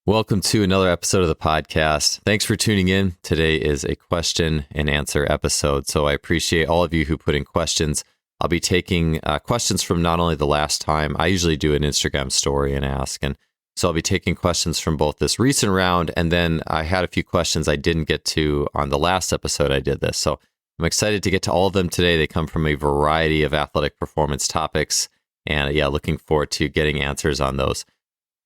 Welcome to another episode of the podcast. Thanks for tuning in. Today is a question and answer episode, so I appreciate all of you who put in questions. I'll be taking questions from not only the last time, I usually do an Instagram story and ask, and so I'll be taking questions from both this recent round, and then I had a few questions I didn't get to on the last episode I did this. So I'm excited to get to all of them today. They come from a variety of athletic performance topics, and looking forward to getting answers on those.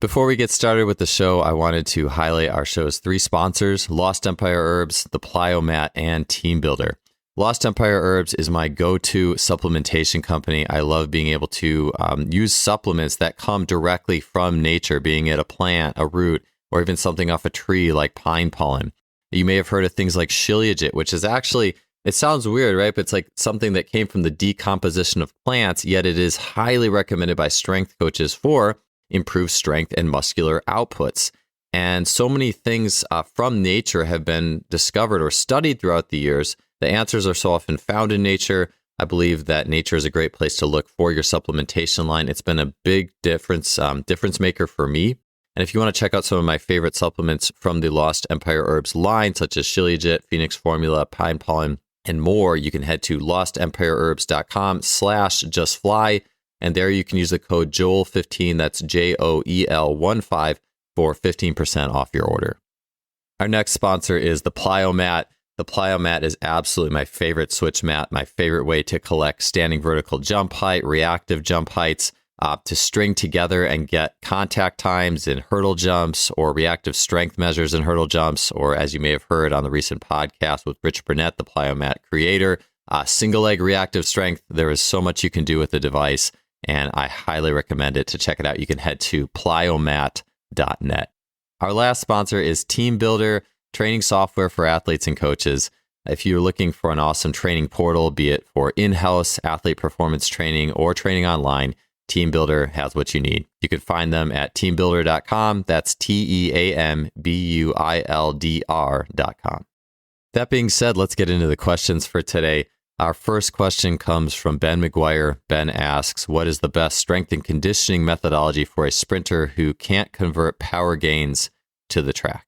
Before we get started with the show, I wanted to highlight our show's three sponsors, Lost Empire Herbs, the Plyomat, and TeamBuildr. Lost Empire Herbs is my go-to supplementation company. I love being able to use supplements that come directly from nature, being it a plant, a root, or even something off a tree like pine pollen. You may have heard of things like shilajit, which is actually, it sounds weird, right? But it's like something that came from the decomposition of plants, yet it is highly recommended by strength coaches for improved strength and muscular outputs. And so many things from nature have been discovered or studied throughout the years. The answers are so often found in nature. I believe that nature is a great place to look for your supplementation line. It's been a big difference maker for me. And if you want to check out some of my favorite supplements from the Lost Empire Herbs line, such as shilajit, Phoenix Formula, Pine Pollen, and more, you can head to lostempireherbs.com/justfly. And there you can use the code JOEL15, that's JOEL15, for 15% off your order. Our next sponsor is the Plyomat. The Plyomat is absolutely my favorite switch mat, my favorite way to collect standing vertical jump height, reactive jump heights, to string together and get contact times in hurdle jumps or reactive strength measures in hurdle jumps, or as you may have heard on the recent podcast with Rich Burnett, the Plyomat creator, single leg reactive strength. There is so much you can do with the device, and I highly recommend it. To check it out, you can head to plyomat.net. Our last sponsor is TeamBuildr, training software for athletes and coaches. If you're looking for an awesome training portal, be it for in-house athlete performance training or training online, TeamBuildr has what you need. You can find them at teambuildr.com. That's TeamBuildr.com. That being said, let's get into the questions for today. Our first question comes from Ben McGuire. Ben asks, what is the best strength and conditioning methodology for a sprinter who can't convert power gains to the track?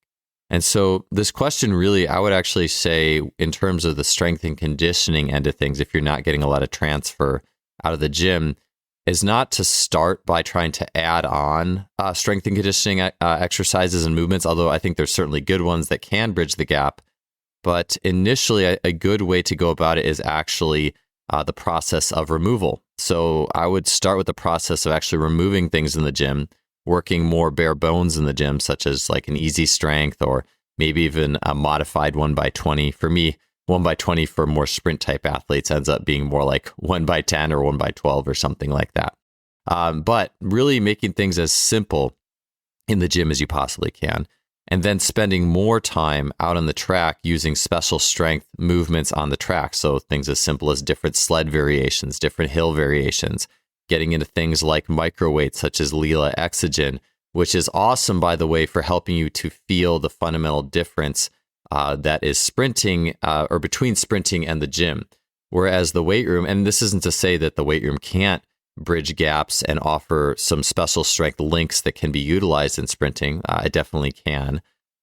And so this question really, I would actually say, in terms of the strength and conditioning end of things, if you're not getting a lot of transfer out of the gym, is not to start by trying to add on strength and conditioning exercises and movements, although I think there's certainly good ones that can bridge the gap. But initially, a good way to go about it is actually the process of removal. So I would start with the process of actually removing things in the gym, working more bare bones in the gym, such as like an easy strength or maybe even a modified 1x20. For me, 1x20 for more sprint type athletes ends up being more like 1x10 or 1x12 or something like that. But really making things as simple in the gym as you possibly can. And then spending more time out on the track using special strength movements on the track. So things as simple as different sled variations, different hill variations, getting into things like microweights such as Leela Exogen, which is awesome, by the way, for helping you to feel the fundamental difference that is sprinting or between sprinting and the gym. Whereas the weight room, and this isn't to say that the weight room can't bridge gaps and offer some special strength links that can be utilized in sprinting. I definitely can.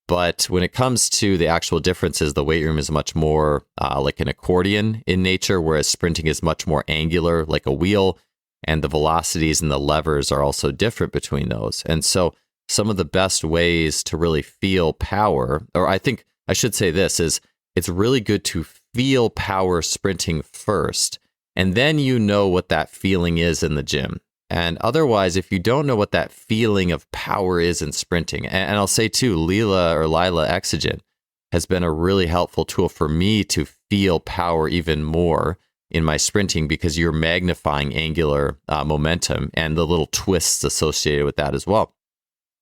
But when it comes to the actual differences, the weight room is much more like an accordion in nature, whereas sprinting is much more angular, like a wheel, and the velocities and the levers are also different between those. And so some of the best ways to really feel power, or I think I should say this, is it's really good to feel power sprinting first. And then you know what that feeling is in the gym. And otherwise, if you don't know what that feeling of power is in sprinting, and I'll say too, Leela Exogen has been a really helpful tool for me to feel power even more in my sprinting, because you're magnifying angular momentum and the little twists associated with that as well.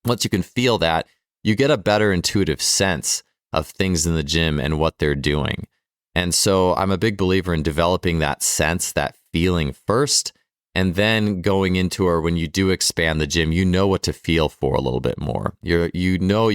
Once you can feel that, you get a better intuitive sense of things in the gym and what they're doing. And so I'm a big believer in developing that sense, that feeling first, and then going into, or when you do expand the gym, you know what to feel for a little bit more. You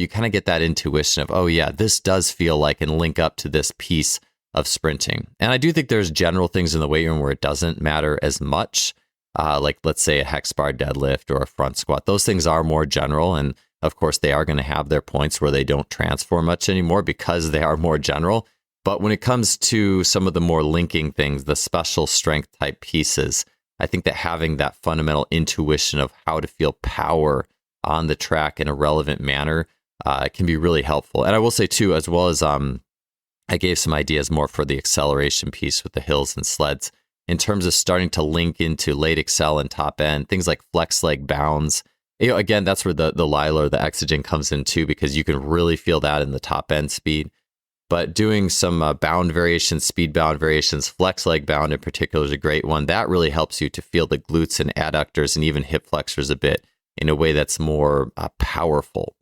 kind of get that intuition of, oh yeah, this does feel like and link up to this piece of sprinting. And I do think there's general things in the weight room where it doesn't matter as much, like let's say a hex bar deadlift or a front squat. Those things are more general, and Of course, they are going to have their points where they don't transform much anymore because they are more general. But when it comes to some of the more linking things, the special strength type pieces, I think that having that fundamental intuition of how to feel power on the track in a relevant manner can be really helpful. And I will say too, as well as I gave some ideas more for the acceleration piece with the hills and sleds in terms of starting to link into late accel and top end, things like flex leg bounds. Again, that's where the Lyla or the Exogen comes in too, because you can really feel that in the top end speed. But doing some bound variations, speed bound variations, flex leg bound in particular is a great one. That really helps you to feel the glutes and adductors and even hip flexors a bit in a way that's more powerful.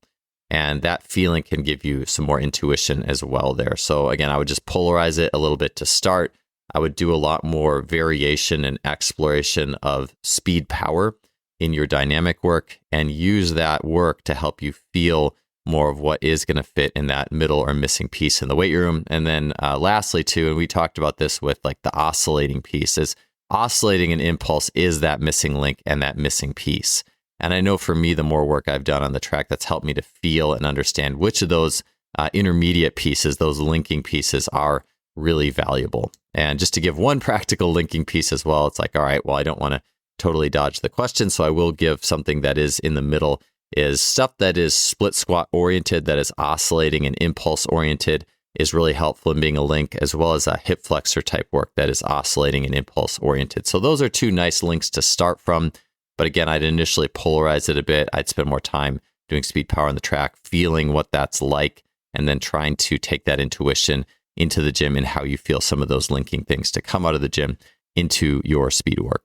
And that feeling can give you some more intuition as well there. So again, I would just polarize it a little bit to start. I would do a lot more variation and exploration of speed power in your dynamic work and use that work to help you feel more of what is going to fit in that middle or missing piece in the weight room. And then lastly too, and we talked about this with like the oscillating piece, is oscillating an impulse is that missing link and that missing piece. And I know for me, the more work I've done on the track, that's helped me to feel and understand which of those intermediate pieces, those linking pieces are really valuable. And just to give one practical linking piece as well, it's like, all right, well, I don't want to totally dodge the question, so I will give something that is in the middle, is stuff that is split squat oriented, that is oscillating and impulse oriented is really helpful in being a link, as well as a hip flexor type work that is oscillating and impulse oriented. So those are two nice links to start from. But again, I'd initially polarize it a bit. I'd spend more time doing speed power on the track, feeling what that's like, and then trying to take that intuition into the gym and how you feel some of those linking things to come out of the gym into your speed work.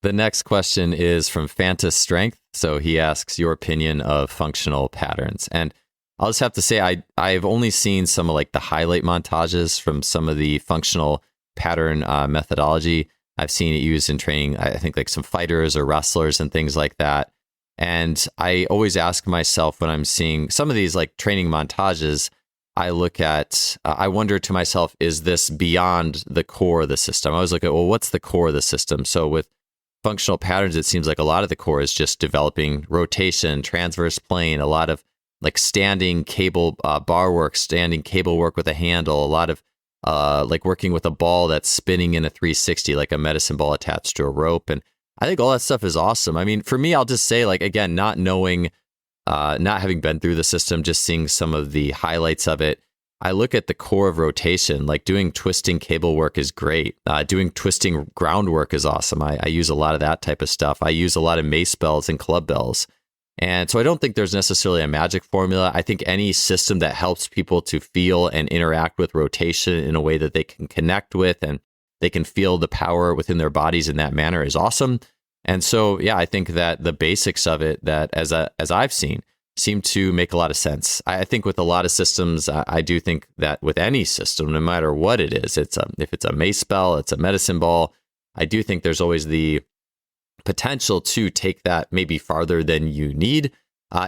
The next question is from Fanta Strength. So he asks your opinion of functional patterns. And I'll just have to say, I've only seen some of like the highlight montages from some of the functional pattern methodology. I've seen it used in training, I think like some fighters or wrestlers and things like that. And I always ask myself when I'm seeing some of these like training montages, I look at, I wonder to myself, is this beyond the core of the system? I always look at, well, what's the core of the system? So with functional patterns, it seems like a lot of the core is just developing rotation, transverse plane, a lot of like standing cable bar work, standing cable work with a handle, a lot of like working with a ball that's spinning in a 360, like a medicine ball attached to a rope. And I think all that stuff is awesome. I mean, for me, I'll just say, like, again, not knowing, not having been through the system, just seeing some of the highlights of it, I look at the core of rotation, like doing twisting cable work is great. Doing twisting groundwork is awesome. I use a lot of that type of stuff. I use a lot of mace bells and club bells. And so I don't think there's necessarily a magic formula. I think any system that helps people to feel and interact with rotation in a way that they can connect with and they can feel the power within their bodies in that manner is awesome. And so, yeah, I think that the basics of it, that as I've seen, seem to make a lot of sense. I think with a lot of systems, I do think that with any system, no matter what it is, if it's a mace bell, it's a medicine ball, I do think there's always the potential to take that maybe farther than you need.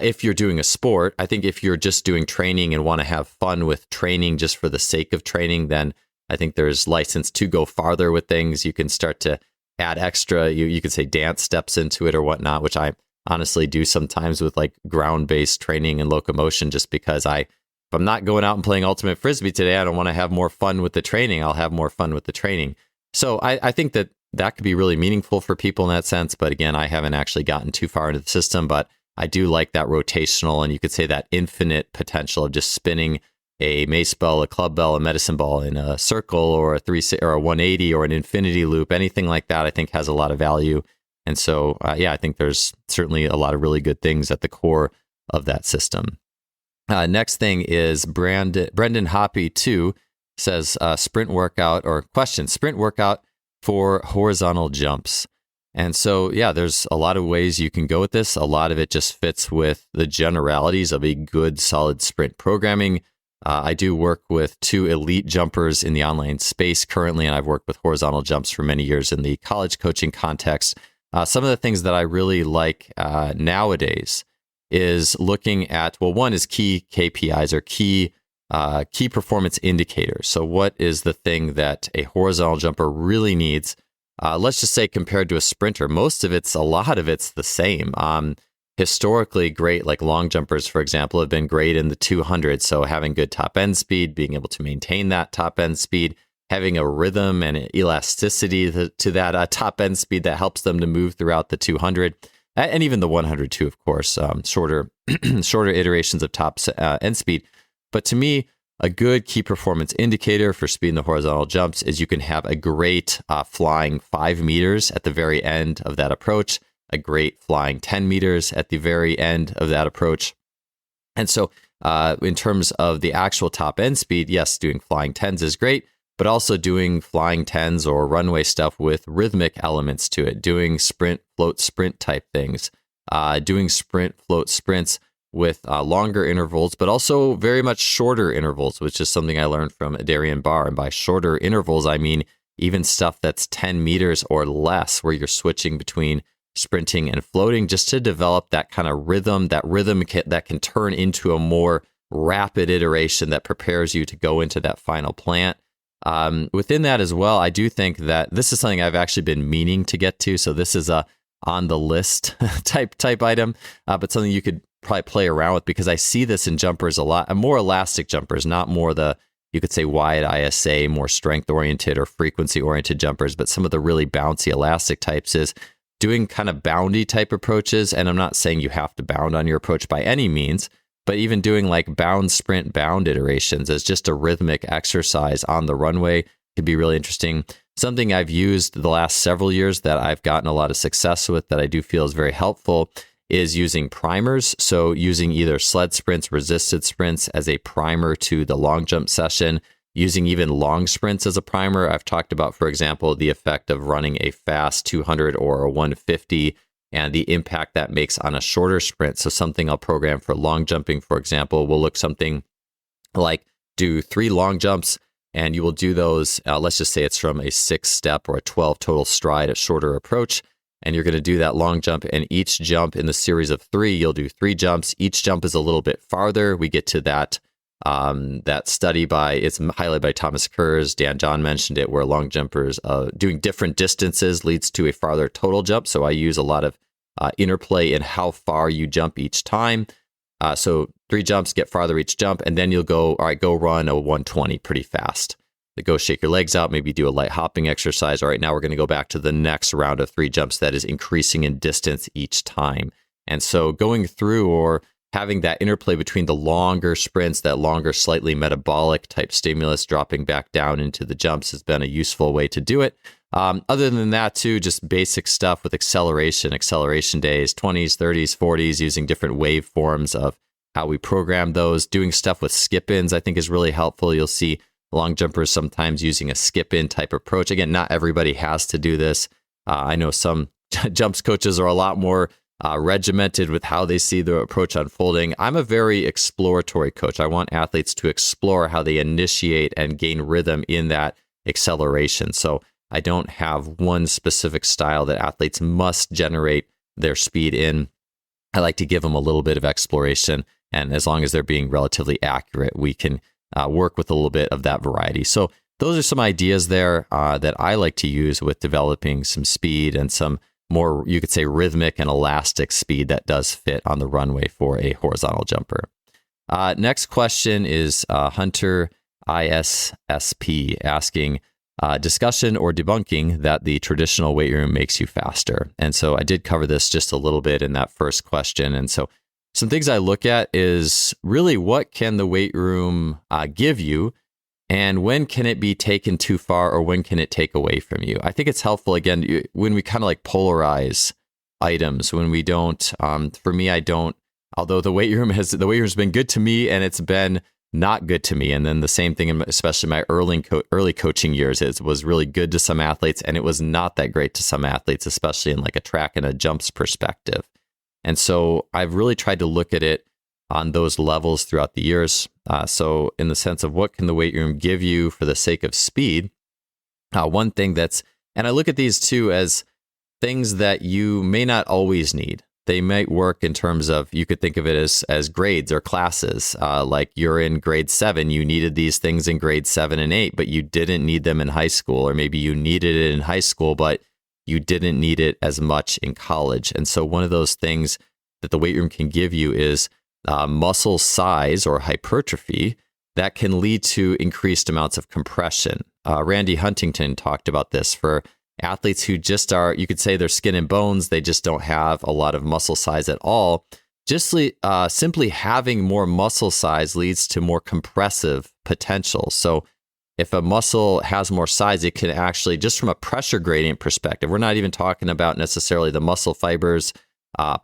If you're doing a sport, I think if you're just doing training and want to have fun with training just for the sake of training, then I think there's license to go farther with things. You can start to add extra, you could say dance steps into it or whatnot, which I honestly do sometimes with like ground-based training and locomotion, just because if I'm not going out and playing ultimate frisbee today, I don't want to have more fun with the training. I'll have more fun with the training. So I think that could be really meaningful for people in that sense. But again, I haven't actually gotten too far into the system, but I do like that rotational, and you could say that infinite potential of just spinning a mace bell, a club bell, a medicine ball in a circle or a 180 or an infinity loop, anything like that, I think has a lot of value. And so, yeah, I think there's certainly a lot of really good things at the core of that system. Next thing is Brendan Hoppy 2 says sprint workout for horizontal jumps. And so, yeah, there's a lot of ways you can go with this. A lot of it just fits with the generalities of a good, solid sprint programming. I do work with 2 elite jumpers in the online space currently, and I've worked with horizontal jumps for many years in the college coaching context. Some of the things that I really like nowadays is looking at, well, one is key KPIs or key performance indicators. So what is the thing that a horizontal jumper really needs? Let's just say compared to a sprinter, a lot of it's the same. historically great, like long jumpers, for example, have been great in the 200s. So having good top end speed, being able to maintain that top end speed, having a rhythm and elasticity to that top end speed that helps them to move throughout the 200 and even the 100 too, of course, shorter iterations of top end speed. But to me, a good key performance indicator for speed in the horizontal jumps is you can have a great flying 5 meters at the very end of that approach, a great flying 10 meters at the very end of that approach. And so in terms of the actual top end speed, yes, doing flying 10s is great, but also doing flying 10s or runway stuff with rhythmic elements to it, doing sprint, float, sprint type things, doing sprint, float, sprints with longer intervals, but also very much shorter intervals, which is something I learned from Darian Barr. And by shorter intervals, I mean even stuff that's 10 meters or less, where you're switching between sprinting and floating, just to develop that kind of rhythm, that can turn into a more rapid iteration that prepares you to go into that final plant. Within that as well, I do think that this is something I've actually been meaning to get to. So this is a on the list type item, but something you could probably play around with, because I see this in jumpers a lot, more elastic jumpers, not more you could say wide ISA, more strength oriented or frequency oriented jumpers, but some of the really bouncy elastic types is doing kind of boundy type approaches. And I'm not saying you have to bound on your approach by any means, but even doing like bound, sprint, bound iterations as just a rhythmic exercise on the runway could be really interesting. Something I've used the last several years that I've gotten a lot of success with that I do feel is very helpful is using primers. So using either sled sprints, resisted sprints as a primer to the long jump session, using even long sprints as a primer. I've talked about, for example, the effect of running a fast 200 or a 150 and the impact that makes on a shorter sprint. So something I'll program for long jumping, for example, will look something like do 3 long jumps, and you will do those, let's just say it's from a 6-step or a 12 total stride, a shorter approach. And you're going to do that long jump, and each jump in the series of 3, you'll do 3 jumps. Each jump is a little bit farther. We get to that study it's highlighted by Thomas Kurz. Dan John mentioned it, where long jumpers doing different distances leads to a farther total jump. So I use a lot of interplay in how far you jump each time. So 3 jumps, get farther each jump, and then you'll go, all right, go run a 120 pretty fast. Go shake your legs out, maybe do a light hopping exercise. All right, now we're going to go back to the next round of 3 jumps that is increasing in distance each time. And so going through or having that interplay between the longer sprints, that longer, slightly metabolic type stimulus, dropping back down into the jumps has been a useful way to do it. Other than that, too, just basic stuff with acceleration days, 20s, 30s, 40s, using different waveforms of how we program those. Doing stuff with skip-ins, I think, is really helpful. You'll see long jumpers sometimes using a skip-in type approach. Again, not everybody has to do this. I know some jumps coaches are a lot more regimented with how they see the approach unfolding. I'm a very exploratory coach. I want athletes to explore how they initiate and gain rhythm in that acceleration. So I don't have one specific style that athletes must generate their speed in. I like to give them a little bit of exploration, and as long as they're being relatively accurate, we can work with a little bit of that variety. So those are some ideas there that I like to use with developing some speed and some more, you could say, rhythmic and elastic speed that does fit on the runway for a horizontal jumper. Next question is Hunter ISSP asking, discussion or debunking that the traditional weight room makes you faster. And so I did cover this just a little bit in that first question. And so some things I look at is really what can the weight room give you, and when can it be taken too far, or when can it take away from you? I think it's helpful, again, when we kind of like polarize items, when we don't, for me, I don't, although the weight room's been good to me and it's been not good to me. And then the same thing, especially my early coaching years, was really good to some athletes, and it was not that great to some athletes, especially in like a track and a jumps perspective. And so I've really tried to look at it on those levels throughout the years. So in the sense of what can the weight room give you for the sake of speed, one thing and I look at these too as things that you may not always need. They might work in terms of, you could think of it as grades or classes. Like you're in grade 7, you needed these things in grade 7 and 8, but you didn't need them in high school. Or maybe you needed it in high school, but you didn't need it as much in college. And so one of those things that the weight room can give you is muscle size or hypertrophy that can lead to increased amounts of compression. Randy Huntington talked about this for athletes who just are, you could say they're skin and bones, they just don't have a lot of muscle size at all. Just simply having more muscle size leads to more compressive potential. So if a muscle has more size, it can actually, just from a pressure gradient perspective, we're not even talking about necessarily the muscle fibers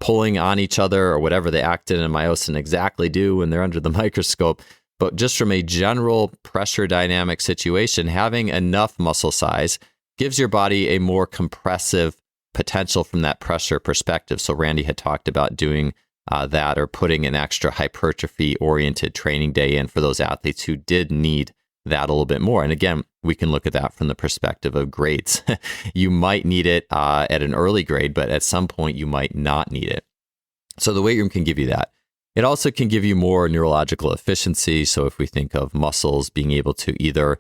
pulling on each other or whatever the actin and myosin exactly do when they're under the microscope. But just from a general pressure dynamic situation, having enough muscle size gives your body a more compressive potential from that pressure perspective. So Randy had talked about doing that, or putting an extra hypertrophy-oriented training day in for those athletes who did need that a little bit more. And again, we can look at that from the perspective of grades. You might need it at an early grade, but at some point you might not need it. So the weight room can give you that. It also can give you more neurological efficiency. So if we think of muscles being able to either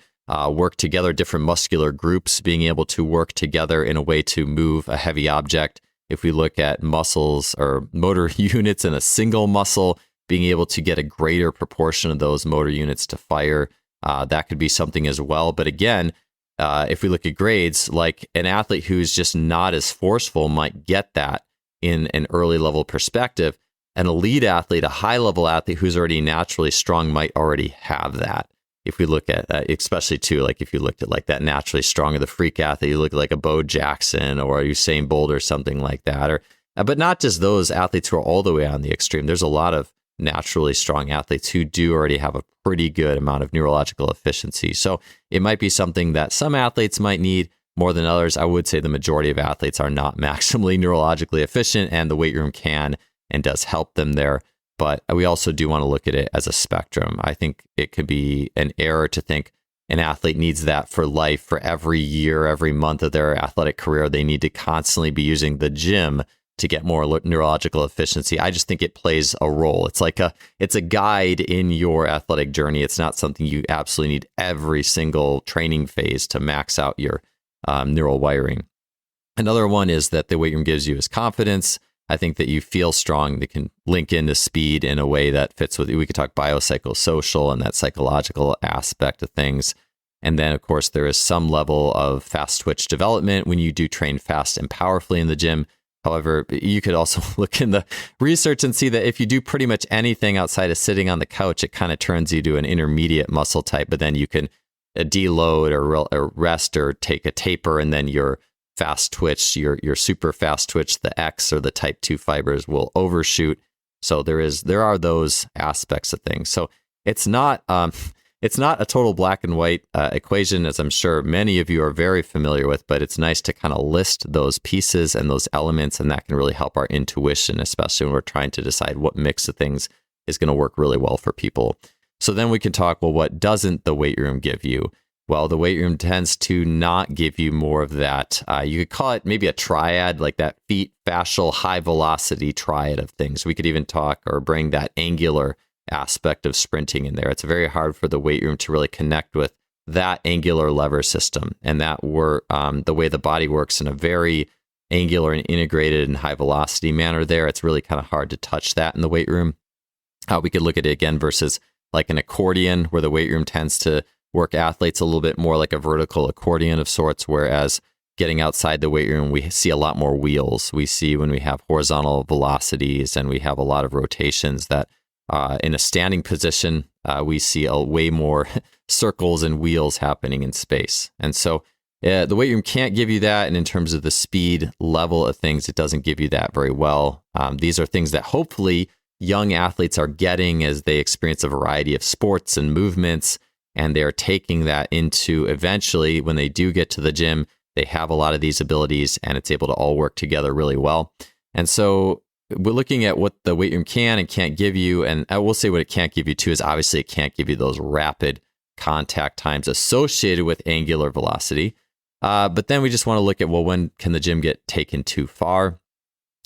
work together, different muscular groups being able to work together in a way to move a heavy object. If we look at muscles or motor units in a single muscle, being able to get a greater proportion of those motor units to fire, that could be something as well. But again, if we look at grades, like an athlete who's just not as forceful might get that in an early level perspective. An elite athlete, a high level athlete who's already naturally strong might already have that. If we look at, especially too, like if you looked at like that naturally strong or the freak athlete, you look at like a Bo Jackson or a Usain Bolt or something like that. Or, but not just those athletes who are all the way on the extreme. There's a lot of naturally strong athletes who do already have a pretty good amount of neurological efficiency. So it might be something that some athletes might need more than others. I would say the majority of athletes are not maximally neurologically efficient, and the weight room can and does help them there. But we also do want to look at it as a spectrum. I think it could be an error to think an athlete needs that for life, for every year, every month of their athletic career. They need to constantly be using the gym to get more neurological efficiency. I just think it plays a role. It's a guide in your athletic journey. It's not something you absolutely need every single training phase to max out your neural wiring. Another one is that the weight room gives you is confidence. I think that you feel strong. They can link into speed in a way that fits with, we could talk biopsychosocial and that psychological aspect of things. And then, of course, there is some level of fast twitch development when you do train fast and powerfully in the gym. However, you could also look in the research and see that if you do pretty much anything outside of sitting on the couch, it kind of turns you to an intermediate muscle type, but then you can deload or rest or take a taper, and then your fast twitch, your super fast twitch, the X or the type 2 fibers will overshoot. So there are those aspects of things. So it's not a total black and white equation, as I'm sure many of you are very familiar with, but it's nice to kind of list those pieces and those elements, and that can really help our intuition, especially when we're trying to decide what mix of things is going to work really well for people. So then we can talk, well, what doesn't the weight room give you? Well, the weight room tends to not give you more of that. You could call it maybe a triad, like that feet, fascial, high velocity triad of things. We could even talk or bring that angular aspect of sprinting in there. It's very hard for the weight room to really connect with that angular lever system and that the way the body works in a very angular and integrated and high velocity manner there. It's really kind of hard to touch that in the weight room. We could look at it again versus like an accordion, where the weight room tends to work athletes a little bit more like a vertical accordion of sorts, whereas getting outside the weight room, we see a lot more wheels. We see when we have horizontal velocities and we have a lot of rotations that in a standing position, we see a way more circles and wheels happening in space. And so the weight room can't give you that. And in terms of the speed level of things, it doesn't give you that very well. These are things that hopefully young athletes are getting as they experience a variety of sports and movements. And they're taking that into eventually, when they do get to the gym, they have a lot of these abilities and it's able to all work together really well. And so we're looking at what the weight room can and can't give you. And I will say what it can't give you too is obviously it can't give you those rapid contact times associated with angular velocity. But then we just want to look at, well, when can the gym get taken too far?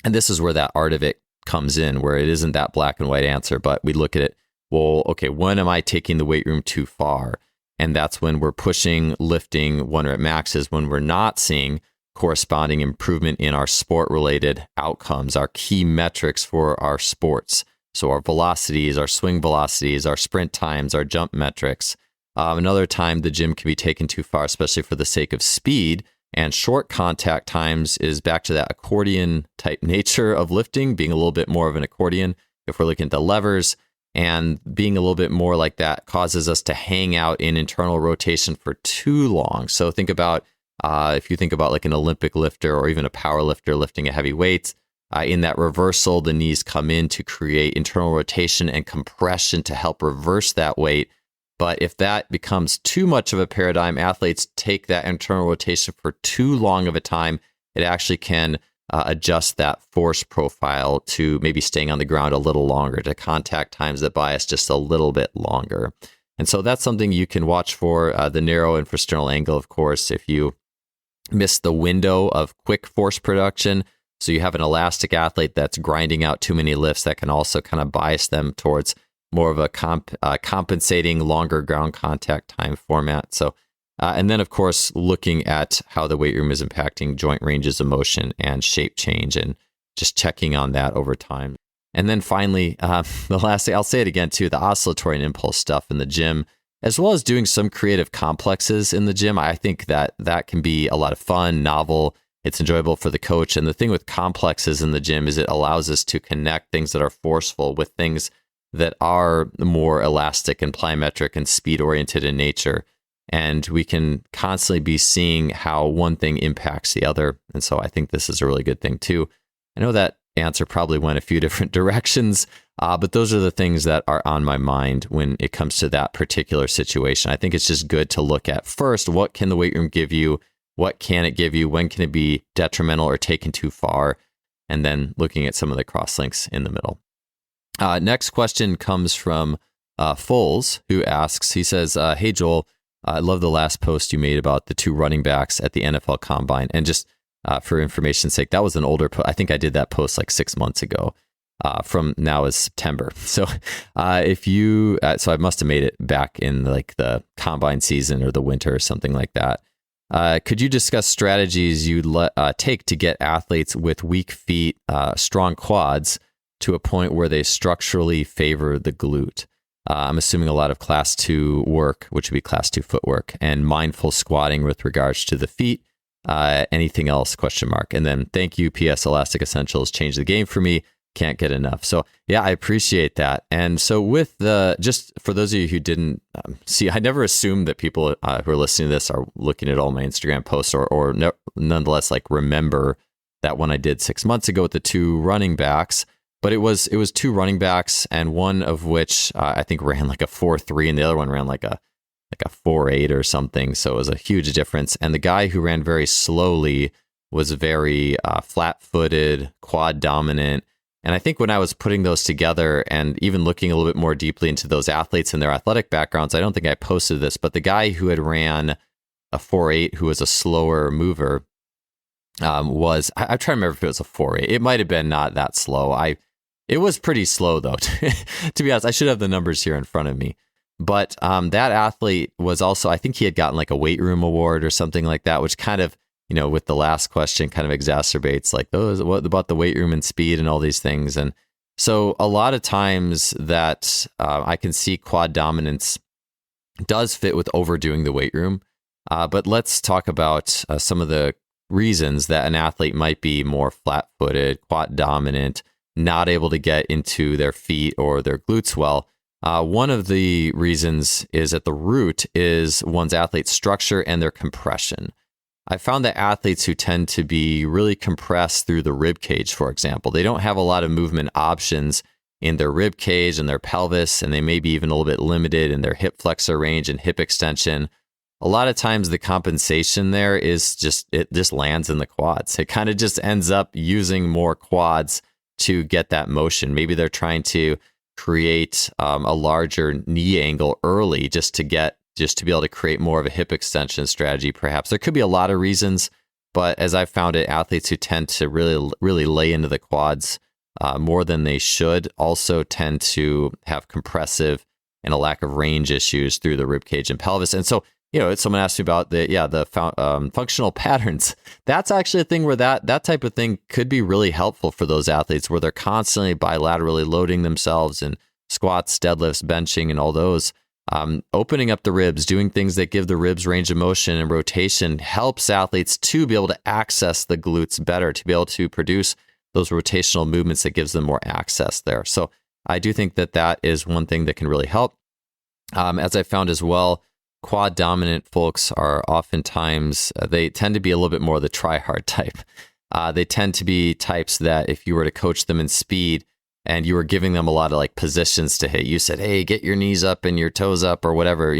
And this is where that art of it comes in, where it isn't that black and white answer, but we look at it. Well, okay, when am I taking the weight room too far? And that's when we're pushing, lifting 1 rep maxes, when we're not seeing corresponding improvement in our sport-related outcomes, our key metrics for our sports. So our velocities, our swing velocities, our sprint times, our jump metrics. Another time the gym can be taken too far, especially for the sake of speed and short contact times, is back to that accordion type nature of lifting, being a little bit more of an accordion if we're looking at the levers, and being a little bit more like that causes us to hang out in internal rotation for too long. So think about, if you think about like an Olympic lifter or even a power lifter lifting a heavy weight, in that reversal, the knees come in to create internal rotation and compression to help reverse that weight. But if that becomes too much of a paradigm, athletes take that internal rotation for too long of a time, it actually can adjust that force profile to maybe staying on the ground a little longer, to contact times that bias just a little bit longer. And so that's something you can watch for. The narrow infrasternal angle, of course, if you miss the window of quick force production. So you have an elastic athlete that's grinding out too many lifts, that can also kind of bias them towards more of a compensating longer ground contact time format. So, and then of course, looking at how the weight room is impacting joint ranges of motion and shape change, and just checking on that over time. And then finally, the last thing, I'll say it again too, the oscillatory and impulse stuff in the gym, as well as doing some creative complexes in the gym. I think that can be a lot of fun, novel. It's enjoyable for the coach. And the thing with complexes in the gym is it allows us to connect things that are forceful with things that are more elastic and plyometric and speed oriented in nature. And we can constantly be seeing how one thing impacts the other. And so I think this is a really good thing too. I know that answer probably went a few different directions, but those are the things that are on my mind when it comes to that particular situation. I think it's just good to look at first, what can the weight room give you? What can it give you? When can it be detrimental or taken too far? And then looking at some of the crosslinks in the middle. Next question comes from Foles, who asks, he says, hey, Joel, I love the last post you made about the two running backs at the NFL Combine. And just for information's sake, that was an older post. I think I did that post like 6 months ago. From now is September. So if you, so I must have made it back in like the Combine season or the winter or something like that. Could you discuss strategies you'd take to get athletes with weak feet, strong quads, to a point where they structurally favor the glute? I'm assuming a lot of class 2 work, which would be class 2 footwork, and mindful squatting with regards to the feet. Anything else? ? And then thank you. PS Elastic Essentials changed the game for me. Can't get enough. So yeah, I appreciate that. And so with just for those of you who didn't see, I never assumed that people who are listening to this are looking at all my Instagram posts or nonetheless like remember that one I did 6 months ago with the two running backs. But it was two running backs, and one of which I think ran like a 4.3, and the other one ran like a 4.8 or something. So it was a huge difference. And the guy who ran very slowly was very flat-footed, quad dominant. And I think when I was putting those together and even looking a little bit more deeply into those athletes and their athletic backgrounds, I don't think I posted this, but the guy who had ran a 4.8, who was a slower mover, was, I'm trying to remember if it was a 4.8. It might have been not that slow. It was pretty slow though, to be honest. I should have the numbers here in front of me. But that athlete was also, I think he had gotten like a weight room award or something like that, which kind of, with the last question kind of exacerbates like, what about the weight room and speed and all these things. And so a lot of times that I can see quad dominance does fit with overdoing the weight room. But let's talk about some of the reasons that an athlete might be more flat-footed, quad dominant, not able to get into their feet or their glutes well. One of the reasons is at the root is one's athlete structure and their compression. I found that athletes who tend to be really compressed through the rib cage, for example, they don't have a lot of movement options in their rib cage and their pelvis, and they may be even a little bit limited in their hip flexor range and hip extension. A lot of times the compensation there is it just lands in the quads. It kind of just ends up using more quads to get that motion. Maybe they're trying to create a larger knee angle early just to be able to create more of a hip extension strategy, perhaps. There could be a lot of reasons, but as I've found it, athletes who tend to really, really lay into the quads more than they should also tend to have compressive and a lack of range issues through the rib cage and pelvis. And so, someone asked me about the functional patterns. That's actually a thing where that type of thing could be really helpful for those athletes, where they're constantly bilaterally loading themselves in squats, deadlifts, benching, and all those. Opening up the ribs, doing things that give the ribs range of motion and rotation helps athletes to be able to access the glutes better, to be able to produce those rotational movements that gives them more access there. So I do think that is one thing that can really help. As I found as well, quad dominant folks are oftentimes, they tend to be a little bit more the try hard type. They tend to be types that if you were to coach them in speed, and you were giving them a lot of like positions to hit, you said, hey, get your knees up and your toes up or whatever,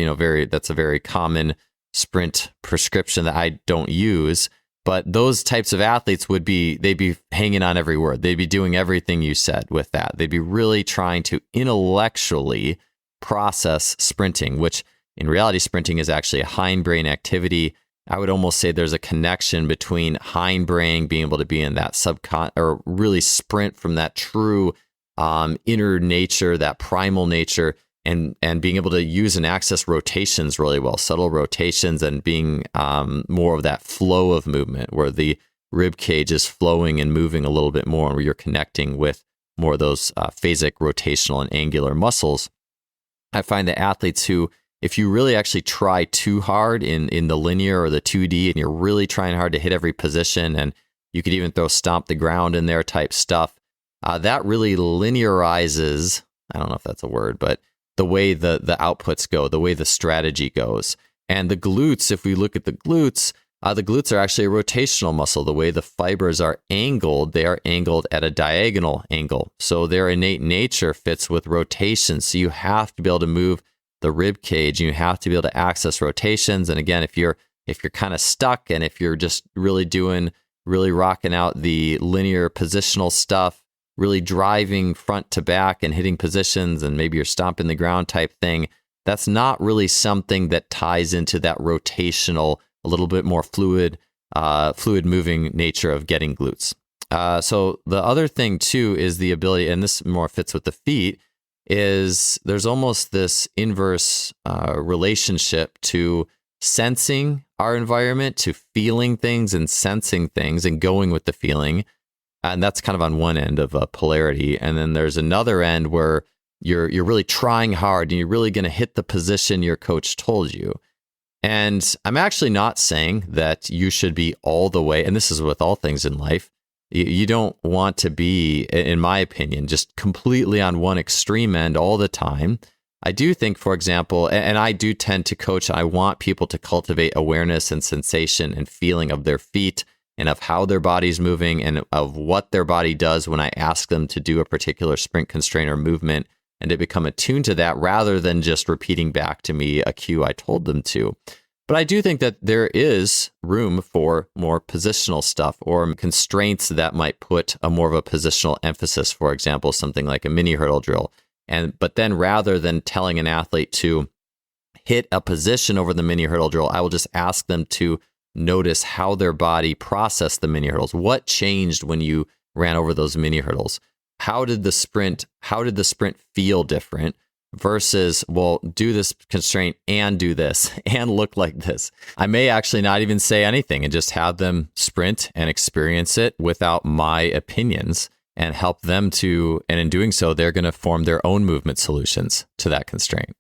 that's a very common sprint prescription that I don't use. But those types of athletes they'd be hanging on every word. They'd be doing everything you said with that. They'd be really trying to intellectually process sprinting, which in reality, sprinting is actually a hindbrain activity. I would almost say there's a connection between hindbrain being able to be in that or really sprint from that true inner nature, that primal nature, and being able to use and access rotations really well, subtle rotations, and being more of that flow of movement where the rib cage is flowing and moving a little bit more, and where you're connecting with more of those phasic, rotational, and angular muscles. I find that athletes who, if you really actually try too hard in the linear or the 2D, and you're really trying hard to hit every position, and you could even throw stomp the ground in there type stuff, that really linearizes, I don't know if that's a word, but the way the outputs go, the way the strategy goes. And the glutes, if we look at the glutes are actually a rotational muscle. The way the fibers are angled, they are angled at a diagonal angle. So their innate nature fits with rotation. So you have to be able to move the rib cage. You have to be able to access rotations. And again, if you're kind of stuck, and if you're just really rocking out the linear positional stuff, really driving front to back and hitting positions, and maybe you're stomping the ground type thing, that's not really something that ties into that rotational, a little bit more fluid moving nature of getting glutes. So the other thing too is the ability, and this more fits with the feet, is there's almost this inverse relationship to sensing our environment, to feeling things and sensing things and going with the feeling. And that's kind of on one end of a polarity. And then there's another end where you're really trying hard and you're really going to hit the position your coach told you. And I'm actually not saying that you should be all the way, and this is with all things in life, you don't want to be, in my opinion, just completely on one extreme end all the time. I do think, for example, and I do tend to coach, I want people to cultivate awareness and sensation and feeling of their feet, and of how their body's moving, and of what their body does when I ask them to do a particular sprint constraint or movement, and to become attuned to that rather than just repeating back to me a cue I told them to. But I do think that there is room for more positional stuff, or constraints that might put a more of a positional emphasis, for example, something like a mini hurdle drill. But then rather than telling an athlete to hit a position over the mini hurdle drill, I will just ask them to notice how their body processed the mini hurdles. What changed when you ran over those mini hurdles? How did the sprint feel different versus, well, do this constraint and do this and look like this? I may actually not even say anything and just have them sprint and experience it without my opinions, and help them to, and in doing so, they're going to form their own movement solutions to that constraint.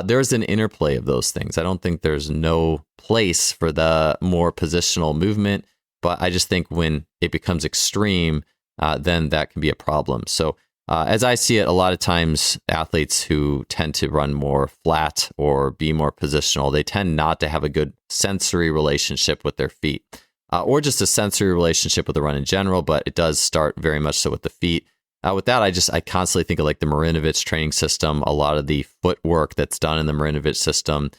There's an interplay of those things. I don't think there's no place for the more positional movement, but I just think when it becomes extreme, then that can be a problem. So as I see it, a lot of times athletes who tend to run more flat or be more positional, they tend not to have a good sensory relationship with their feet, or just a sensory relationship with the run in general, but it does start very much so with the feet. With that, I constantly think of like the Marinovich training system, a lot of the footwork that's done in the Marinovich system,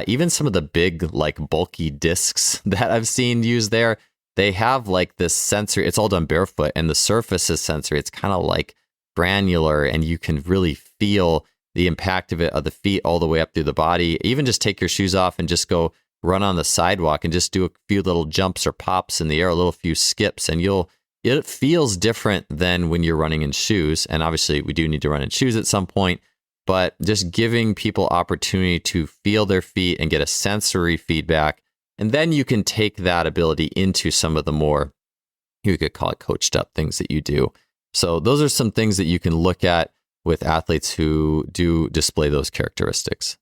even some of the big, like bulky discs that I've seen used there, they have like this sensory, it's all done barefoot, and the surface is sensory. It's kind of like granular, and you can really feel the impact of it, of the feet all the way up through the body. Even just take your shoes off and just go run on the sidewalk and just do a few little jumps or pops in the air, a little few skips, and it feels different than when you're running in shoes. And obviously we do need to run in shoes at some point, but just giving people opportunity to feel their feet and get a sensory feedback. And then you can take that ability into some of the more, you could call it coached up things that you do. So those are some things that you can look at with athletes who do display those characteristics.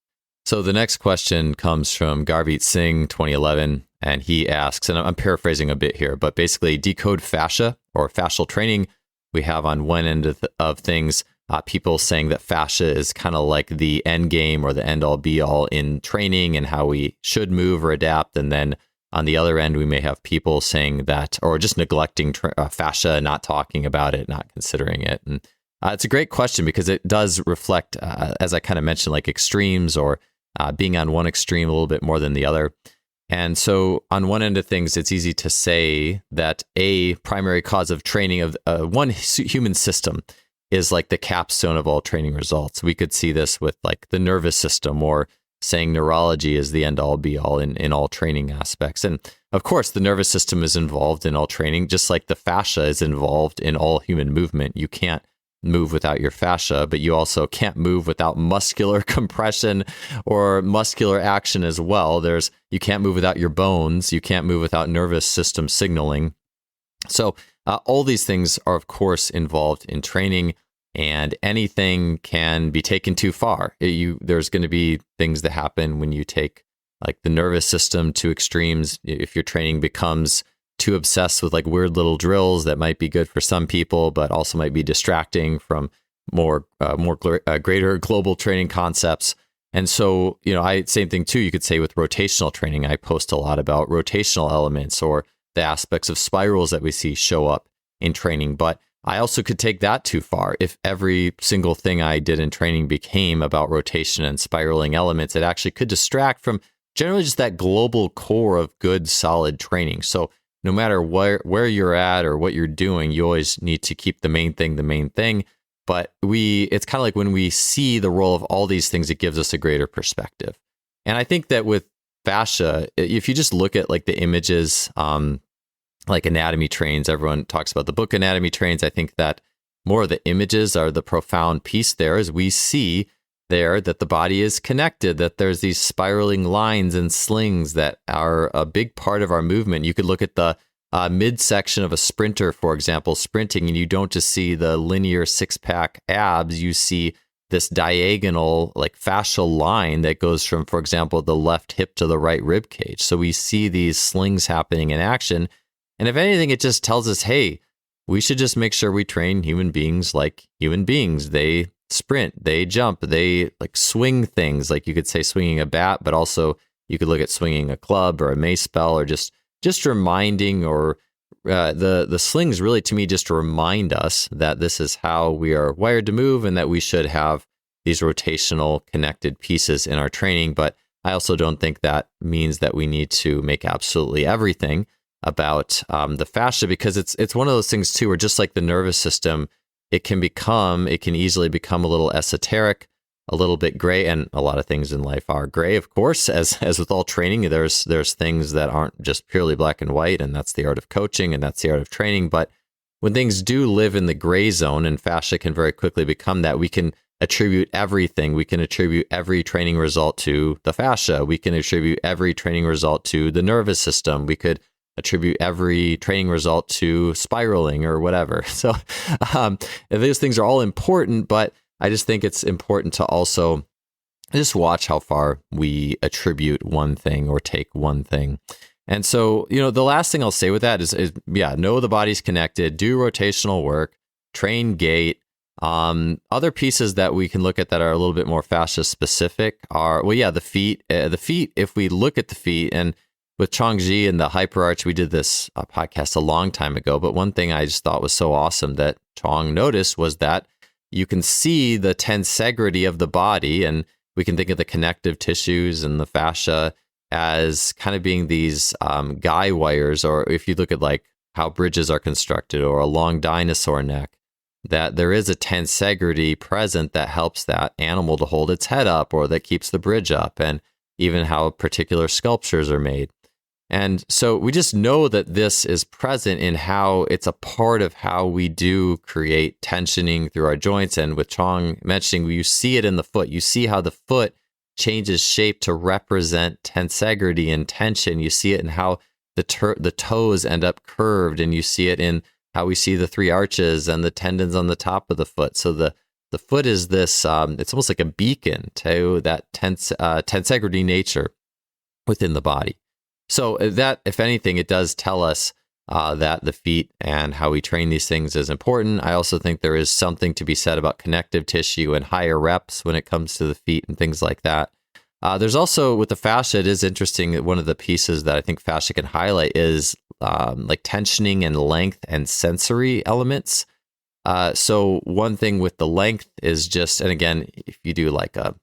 So the next question comes from Garveet Singh, 2011, and he asks, and I'm paraphrasing a bit here, but basically decode fascia or fascial training. We have on one end of things, people saying that fascia is kind of like the end game or the end all be all in training and how we should move or adapt. And then on the other end, we may have people saying that, or just neglecting fascia, not talking about it, not considering it. And it's a great question because it does reflect, as I kind of mentioned, like extremes or being on one extreme a little bit more than the other. And so on one end of things, it's easy to say that a primary cause of training of one human system is like the capstone of all training results. We could see this with like the nervous system, or saying neurology is the end all be all in all training aspects. And of course, the nervous system is involved in all training, just like the fascia is involved in all human movement. You can't move without your fascia, but you also can't move without muscular compression or muscular action as well. You can't move without your bones. You can't move without nervous system signaling. So all these things are, of course, involved in training, and anything can be taken too far. There's going to be things that happen when you take like the nervous system to extremes. If your training becomes too obsessed with like weird little drills that might be good for some people, but also might be distracting from greater global training concepts. And so, same thing too, you could say with rotational training. I post a lot about rotational elements or the aspects of spirals that we see show up in training. But I also could take that too far. If every single thing I did in training became about rotation and spiraling elements, it actually could distract from generally just that global core of good, solid training. So no matter where you're at or what you're doing, you always need to keep the main thing. But it's kind of like when we see the role of all these things, it gives us a greater perspective. And I think that with fascia, if you just look at like the images, like anatomy trains, everyone talks about the book Anatomy Trains. I think that more of the images are the profound piece there, as we see there that the body is connected, that there's these spiraling lines and slings that are a big part of our movement. You could look at the midsection of a sprinter, for example, sprinting, and you don't just see the linear six-pack abs, you see this diagonal like fascial line that goes from, for example, the left hip to the right rib cage. So we see these slings happening in action. And if anything, it just tells us, hey, we should just make sure we train human beings like human beings. They sprint, they jump, they like swing things, like you could say swinging a bat, but also you could look at swinging a club or a mace bell, or just reminding, or the slings really to me just remind us that this is how we are wired to move and that we should have these rotational connected pieces in our training. But I also don't think that means that we need to make absolutely everything about the fascia, because it's one of those things too, where just like the nervous system, it can easily become a little esoteric, a little bit gray, and a lot of things in life are gray, of course, as with all training. There's things that aren't just purely black and white, and that's the art of coaching and that's the art of training. But when things do live in the gray zone, and fascia can very quickly become that, we can attribute everything. We can attribute every training result to the fascia. We can attribute every training result to the nervous system. We could attribute every training result to spiraling or whatever. So those things are all important, but I just think it's important to also just watch how far we attribute one thing or take one thing. And so, the last thing I'll say with that is know the body's connected, do rotational work, train gait. Other pieces that we can look at that are a little bit more fascia specific are, the feet. The feet, if we look at the feet, and with Chongji and the hyperarch, we did this podcast a long time ago, but one thing I just thought was so awesome that Chong noticed was that you can see the tensegrity of the body, and we can think of the connective tissues and the fascia as kind of being these guy wires, or if you look at like how bridges are constructed or a long dinosaur neck, that there is a tensegrity present that helps that animal to hold its head up, or that keeps the bridge up, and even how particular sculptures are made. And so we just know that this is present in how it's a part of how we do create tensioning through our joints. And with Chong mentioning, you see it in the foot. You see how the foot changes shape to represent tensegrity and tension. You see it in how the toes end up curved, and you see it in how we see the three arches and the tendons on the top of the foot. So the foot is this, it's almost like a beacon to that tensegrity nature within the body. So that, if anything, it does tell us that the feet and how we train these things is important. I also think there is something to be said about connective tissue and higher reps when it comes to the feet and things like that. There's also, with the fascia, it is interesting that one of the pieces that I think fascia can highlight is like tensioning and length and sensory elements. So one thing with the length is just, and again, if you do like a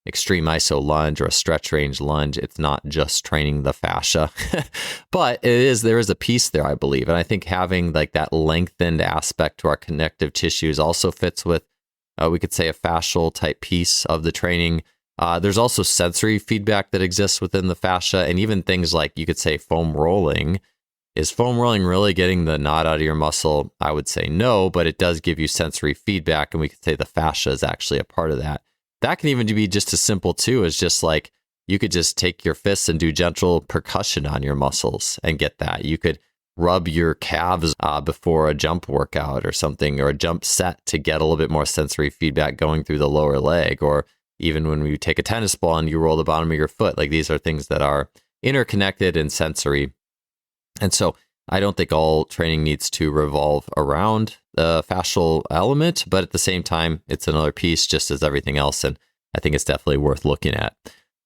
extreme iso lunge or a stretch range lunge, it's not just training the fascia, but there is a piece there, I believe. And I think having like that lengthened aspect to our connective tissues also fits with, we could say, a fascial type piece of the training. There's also sensory feedback that exists within the fascia, and even things like, you could say, foam rolling. Is foam rolling really getting the knot out of your muscle? I would say no, but it does give you sensory feedback, and we could say the fascia is actually a part of that. That can even be just as simple too as just like, you could just take your fists and do gentle percussion on your muscles and get that. You could rub your calves before a jump workout or something, or a jump set, to get a little bit more sensory feedback going through the lower leg. Or even when we take a tennis ball and you roll the bottom of your foot, like these are things that are interconnected and sensory. And so I don't think all training needs to revolve around the fascial element, but at the same time, it's another piece just as everything else. And I think it's definitely worth looking at.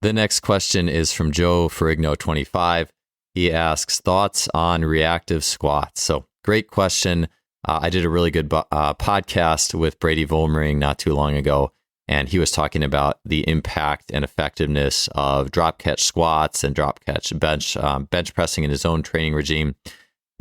The next question is from Joe Ferrigno 25. He asks, thoughts on reactive squats? So great question. I did a really good podcast with Brady Volmering not too long ago, and he was talking about the impact and effectiveness of drop catch squats and drop catch bench pressing in his own training regime.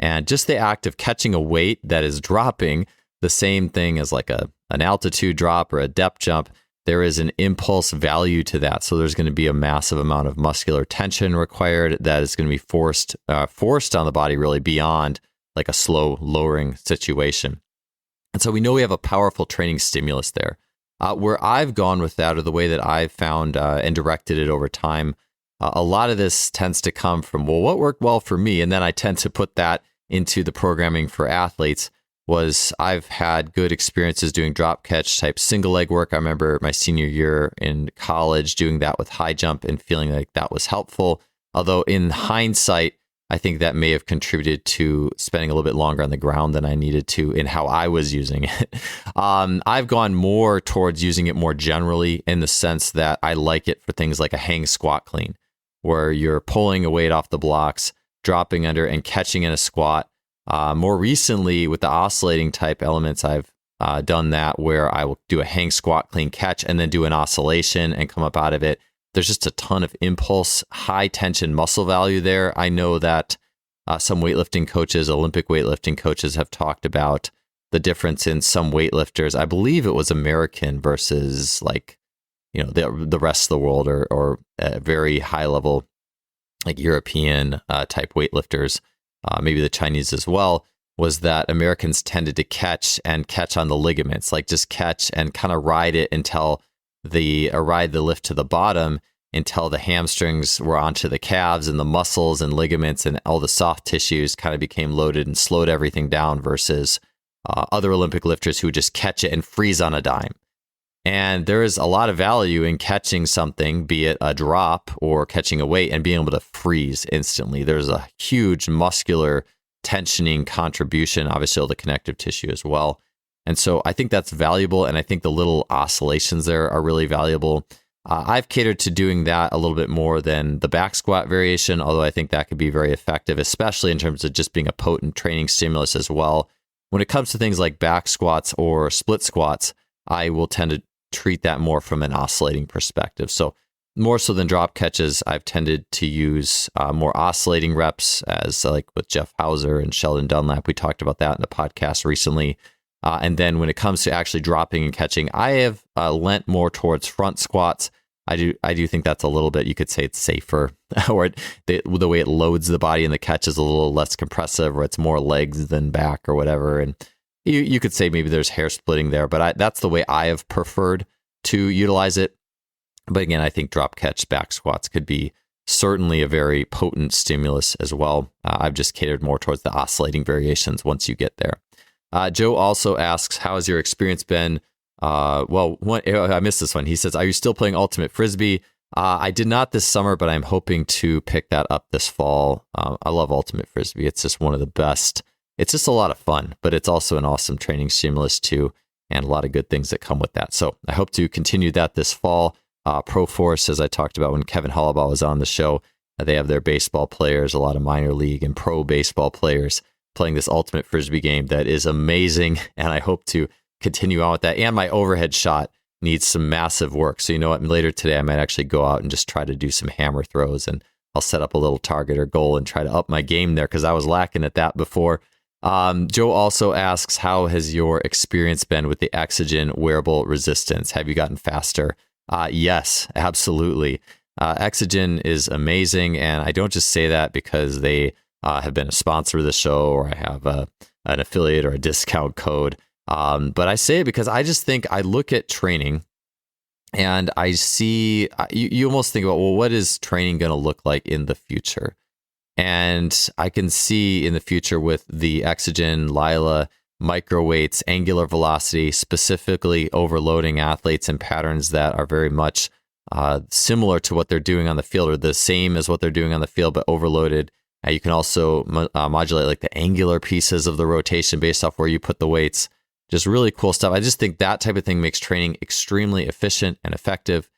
And just the act of catching a weight that is dropping, the same thing as like an altitude drop or a depth jump, there is an impulse value to that. So there's going to be a massive amount of muscular tension required that is going to be forced on the body, really, beyond like a slow lowering situation. And so we know we have a powerful training stimulus there. Where I've gone with that, or the way that I've found and directed it over time, a lot of this tends to come from, well, what worked well for me? And then I tend to put that into the programming for athletes. Was I've had good experiences doing drop catch type single leg work. I remember my senior year in college doing that with high jump and feeling like that was helpful. Although in hindsight, I think that may have contributed to spending a little bit longer on the ground than I needed to in how I was using it. I've gone more towards using it more generally, in the sense that I like it for things like a hang squat clean, where you're pulling a weight off the blocks, dropping under, and catching in a squat. More recently, with the oscillating type elements, I've done that where I will do a hang squat clean catch and then do an oscillation and come up out of it. There's just a ton of impulse, high tension muscle value there. I know that some weightlifting coaches, Olympic weightlifting coaches, have talked about the difference in some weightlifters. I believe it was American versus like, the rest of the world, or very high level, like European type weightlifters, maybe the Chinese as well, was that Americans tended to catch on the ligaments, like just catch and kind of ride it until ride the lift to the bottom until the hamstrings were onto the calves, and the muscles and ligaments and all the soft tissues kind of became loaded and slowed everything down, versus other Olympic lifters who just catch it and freeze on a dime. And there is a lot of value in catching something, be it a drop or catching a weight, and being able to freeze instantly. There's a huge muscular tensioning contribution, obviously all the connective tissue as well. And so I think that's valuable, and I think the little oscillations there are really valuable. I've catered to doing that a little bit more than the back squat variation, although I think that could be very effective, especially in terms of just being a potent training stimulus as well. When it comes to things like back squats or split squats, I will tend to treat that more from an oscillating perspective. So more so than drop catches, I've tended to use more oscillating reps, as like with Jeff Hauser and Sheldon Dunlap. We talked about that in the podcast recently. And then when it comes to actually dropping and catching, I have lent more towards front squats. I do think that's a little bit, you could say it's safer, or the way it loads the body and the catch is a little less compressive, or it's more legs than back or whatever. And you could say maybe there's hair splitting there, but that's the way I have preferred to utilize it. But again, I think drop catch back squats could be certainly a very potent stimulus as well. I've just catered more towards the oscillating variations once you get there. Joe also asks, how has your experience been? I missed this one. He says, are you still playing Ultimate Frisbee? I did not this summer, but I'm hoping to pick that up this fall. I love Ultimate Frisbee. It's just one of the best. It's just a lot of fun, but it's also an awesome training stimulus too, and a lot of good things that come with that. So I hope to continue that this fall. Pro Force, as I talked about when Kevin Hollabaugh was on the show, they have their baseball players, a lot of minor league and pro baseball players playing this Ultimate Frisbee game that is amazing, and I hope to continue on with that. And my overhead shot needs some massive work. So you know what, later today I might actually go out and just try to do some hammer throws, and I'll set up a little target or goal and try to up my game there, because I was lacking at that before. Joe also asks, how has your experience been with the Exogen wearable resistance? Have you gotten faster? Yes, absolutely. Exogen is amazing, and I don't just say that because they have been a sponsor of the show, or I have an affiliate or a discount code. But I say it because I just think, I look at training and I see, you almost think about, well, what is training going to look like in the future? And I can see in the future with the Exogen, Lila, microweights, angular velocity, specifically overloading athletes in patterns that are very much similar to what they're doing on the field, or the same as what they're doing on the field, but overloaded. You can also modulate like the angular pieces of the rotation based off where you put the weights. Just really cool stuff. I just think that type of thing makes training extremely efficient and effective.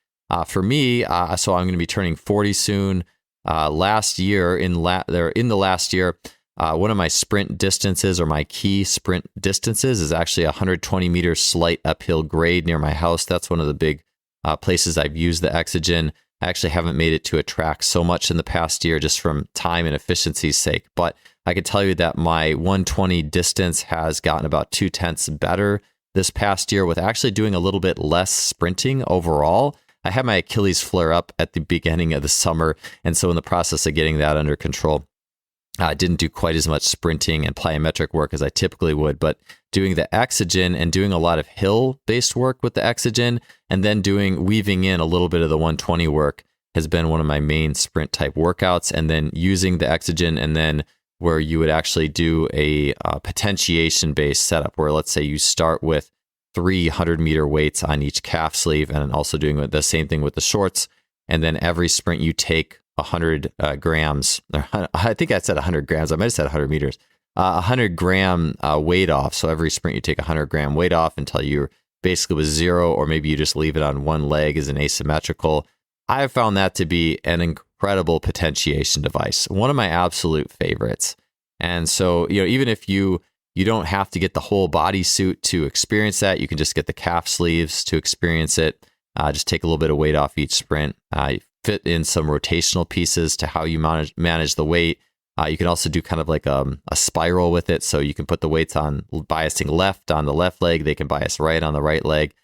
For me, so I'm going to be turning 40 soon. Last year, in the last year, one of my sprint distances, or my key sprint distances, is actually 120 meters slight uphill grade near my house. That's one of the big places I've used the Exogen. I actually haven't made it to a track so much in the past year, just from time and efficiency's sake. But I can tell you that my 120 distance has gotten about 0.2 better this past year, with actually doing a little bit less sprinting overall. I had my Achilles flare up at the beginning of the summer, and so in the process of getting that under control, I didn't do quite as much sprinting and plyometric work as I typically would, but doing the Exogen and doing a lot of hill-based work with the Exogen, and then weaving in a little bit of the 120 work, has been one of my main sprint type workouts. And then using the Exogen, and then where you would actually do a potentiation-based setup, where let's say you start with 300-meter weights on each calf sleeve, and also doing the same thing with the shorts. And then every sprint you take 100 grams, or I think I said 100 grams. I might have said 100 meters, 100 gram weight off. So every sprint you take 100 gram weight off until you're basically with zero, or maybe you just leave it on one leg as an asymmetrical. I have found that to be an incredible potentiation device, one of my absolute favorites. And so, even if you don't have to get the whole bodysuit to experience that, you can just get the calf sleeves to experience it. Just take a little bit of weight off each sprint. Fit in some rotational pieces to how you manage the weight. You can also do kind of like a spiral with it. So you can put the weights on, biasing left on the left leg. They can bias right on the right leg,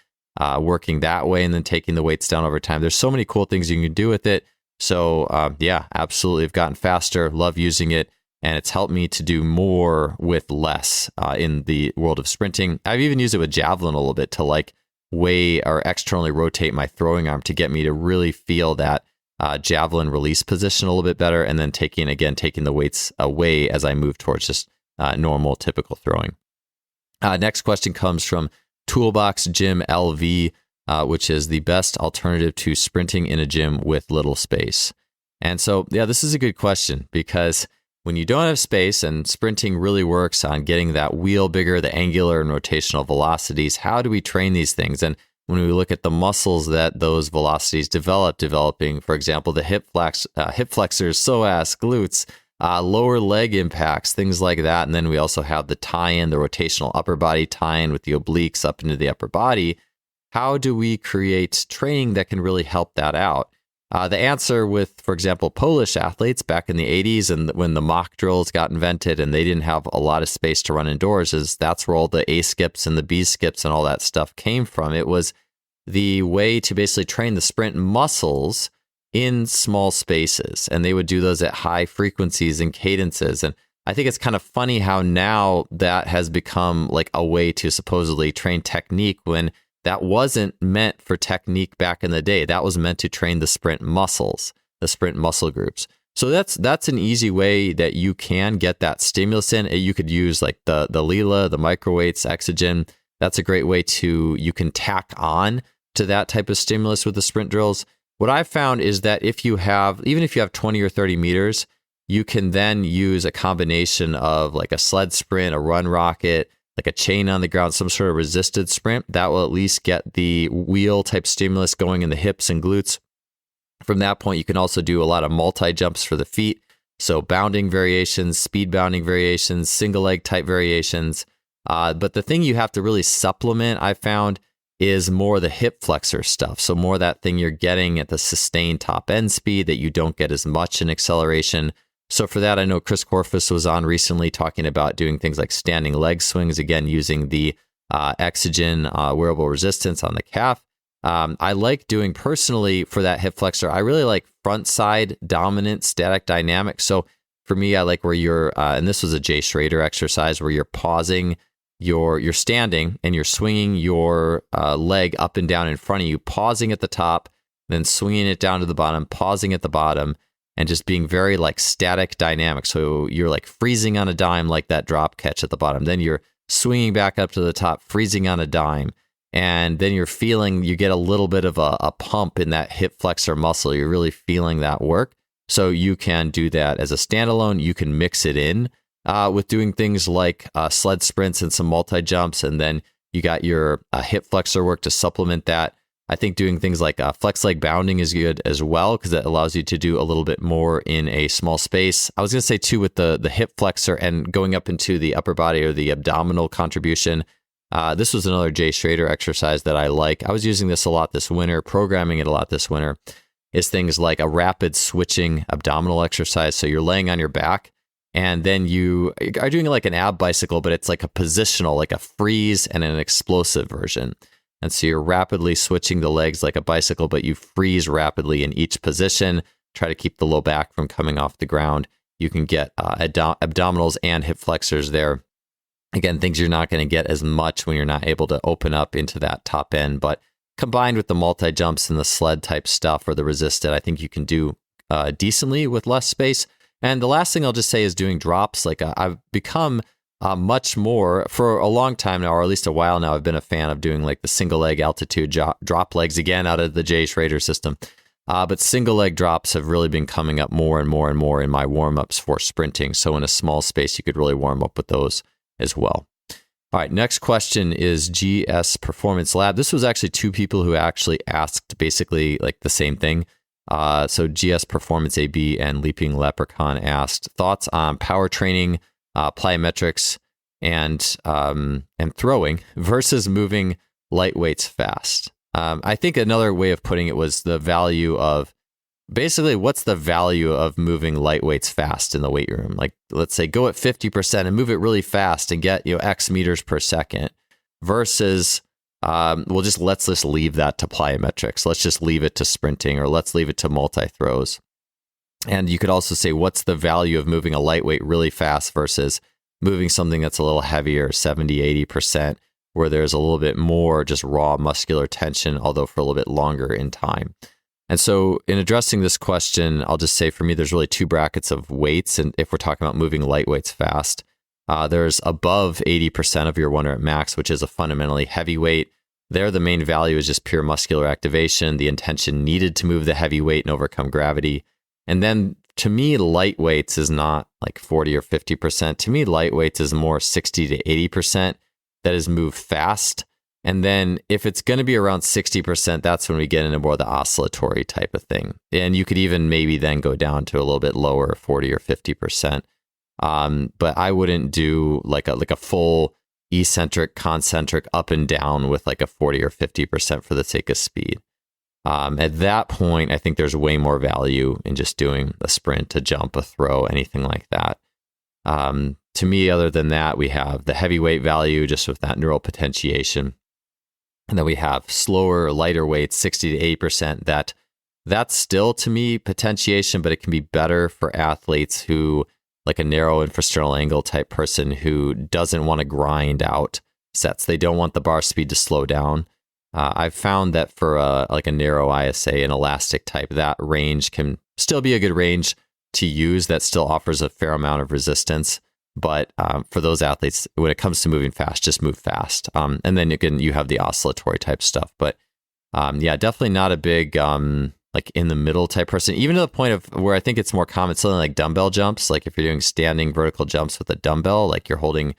working that way, and then taking the weights down over time. There's so many cool things you can do with it. So yeah, absolutely. I've gotten faster, love using it. And it's helped me to do more with less in the world of sprinting. I've even used it with javelin a little bit to like weigh or externally rotate my throwing arm to get me to really feel that javelin release position a little bit better, and then taking the weights away as I move towards just normal, typical throwing. Next question comes from Toolbox Gym LV, which is the best alternative to sprinting in a gym with little space. And so, yeah, this is a good question, because when you don't have space, and sprinting really works on getting that wheel bigger, the angular and rotational velocities, how do we train these things? And when we look at the muscles that those velocities developing, for example, the hip flexors, psoas, glutes, lower leg impacts, things like that. And then we also have the tie-in, the rotational upper body tie-in with the obliques up into the upper body. How do we create training that can really help that out? The answer with, for example, Polish athletes back in the 80s, and when the mock drills got invented and they didn't have a lot of space to run indoors, is that's where all the A skips and the B skips and all that stuff came from. It was the way to basically train the sprint muscles in small spaces. And they would do those at high frequencies and cadences. And I think it's kind of funny how now that has become like a way to supposedly train technique when that wasn't meant for technique back in the day. That was meant to train the sprint muscles, the sprint muscle groups. So that's an easy way that you can get that stimulus in. You could use like the Leela, the microweights, Exogen. That's a great way you can tack on to that type of stimulus with the sprint drills. What I've found is that even if you have 20 or 30 meters, you can then use a combination of like a sled sprint, a run rocket, like a chain on the ground, some sort of resisted sprint. That will at least get the wheel type stimulus going in the hips and glutes. From that point, you can also do a lot of multi-jumps for the feet. So bounding variations, speed bounding variations, single leg type variations. But the thing you have to really supplement, I found, is more the hip flexor stuff. So more that thing you're getting at the sustained top end speed that you don't get as much in acceleration. So for that, I know Chris Korfus was on recently talking about doing things like standing leg swings, again, using the Exogen wearable resistance on the calf. I like doing personally for that hip flexor. I really like front side dominant static dynamics. So for me, I like where you're, and this was a Jay Schrader exercise where you're pausing, you're standing and you're swinging your leg up and down in front of you, pausing at the top, then swinging it down to the bottom, pausing at the bottom, and just being very like static dynamic. So you're like freezing on a dime, like that drop catch at the bottom. Then you're swinging back up to the top, freezing on a dime. And then you get a little bit of a pump in that hip flexor muscle. You're really feeling that work. So you can do that as a standalone. You can mix it in with doing things like sled sprints and some multi-jumps. And then you got your hip flexor work to supplement that. I think doing things like flex leg bounding is good as well, because that allows you to do a little bit more in a small space. I was going to say too, with the hip flexor and going up into the upper body or the abdominal contribution, this was another Jay Schrader exercise that I like. I was using this a lot this winter, programming it a lot this winter, is things like a rapid switching abdominal exercise. So you're laying on your back and then you are doing like an ab bicycle, but it's like a positional, like a freeze and an explosive version. And so you're rapidly switching the legs like a bicycle, but you freeze rapidly in each position, try to keep the low back from coming off the ground. You can get abdominals and hip flexors there. Again, things you're not going to get as much when you're not able to open up into that top end, but combined with the multi-jumps and the sled type stuff or the resisted, I think you can do decently with less space. And the last thing I'll just say is doing drops. Like I've become much more, for a long time now, or at least a while now, I've been a fan of doing like the single leg altitude drop legs, again, out of the Jay Schrader system. But single leg drops have really been coming up more and more and more in my warm-ups for sprinting. So in a small space, you could really warm up with those as well. All right, next question is GS Performance Lab. This was actually two people who actually asked basically like the same thing. So GS Performance AB and Leaping Leprechaun asked thoughts on power training, plyometrics, and throwing versus moving light weights fast. I think another way of putting it was the value of, basically, what's the value of moving light weights fast in the weight room? Like, let's say go at 50% and move it really fast and get, X meters per second versus, let's just leave that to plyometrics. Let's just leave it to sprinting, or let's leave it to multi-throws. And you could also say, what's the value of moving a lightweight really fast versus moving something that's a little heavier, 70, 80%, where there's a little bit more just raw muscular tension, although for a little bit longer in time. And so in addressing this question, I'll just say for me, there's really two brackets of weights. And if we're talking about moving light weights fast, there's above 80% of your 1 rep max, which is a fundamentally heavy weight. There, the main value is just pure muscular activation, the intention needed to move the heavy weight and overcome gravity. And then to me, light weights is not like 40 or 50%. To me, light weights is more 60 to 80% that is moved fast. And then if it's going to be around 60%, that's when we get into more the oscillatory type of thing. And you could even maybe then go down to a little bit lower, 40 or 50%. But I wouldn't do like a full eccentric, concentric up and down with like a 40 or 50% for the sake of speed. At that point, I think there's way more value in just doing a sprint, a jump, a throw, anything like that. To me, other than that, we have the heavyweight value just with that neural potentiation. And then we have slower, lighter weights, 60 to 80%. That's still, to me, potentiation, but it can be better for athletes who, like a narrow infrasternal angle type person who doesn't want to grind out sets. They don't want the bar speed to slow down. I've found that for like a narrow ISA, an elastic type, that range can still be a good range to use that still offers a fair amount of resistance. But for those athletes, when it comes to moving fast, just move fast. And then you have the oscillatory type stuff. But yeah, definitely not a big like in the middle type person, even to the point of where I think it's more common, something like dumbbell jumps. Like if you're doing standing vertical jumps with a dumbbell, like you're holding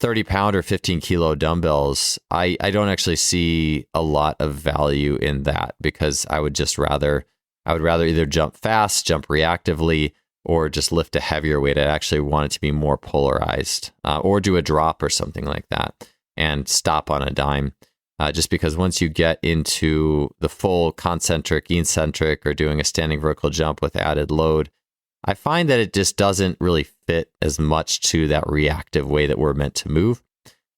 30-pound or 15-kilo dumbbells, I don't actually see a lot of value in that, because I would rather either jump fast, jump reactively, or just lift a heavier weight. I actually want it to be more polarized, or do a drop or something like that and stop on a dime. Just because once you get into the full concentric, eccentric, or doing a standing vertical jump with added load, I find that it just doesn't really fit as much to that reactive way that we're meant to move.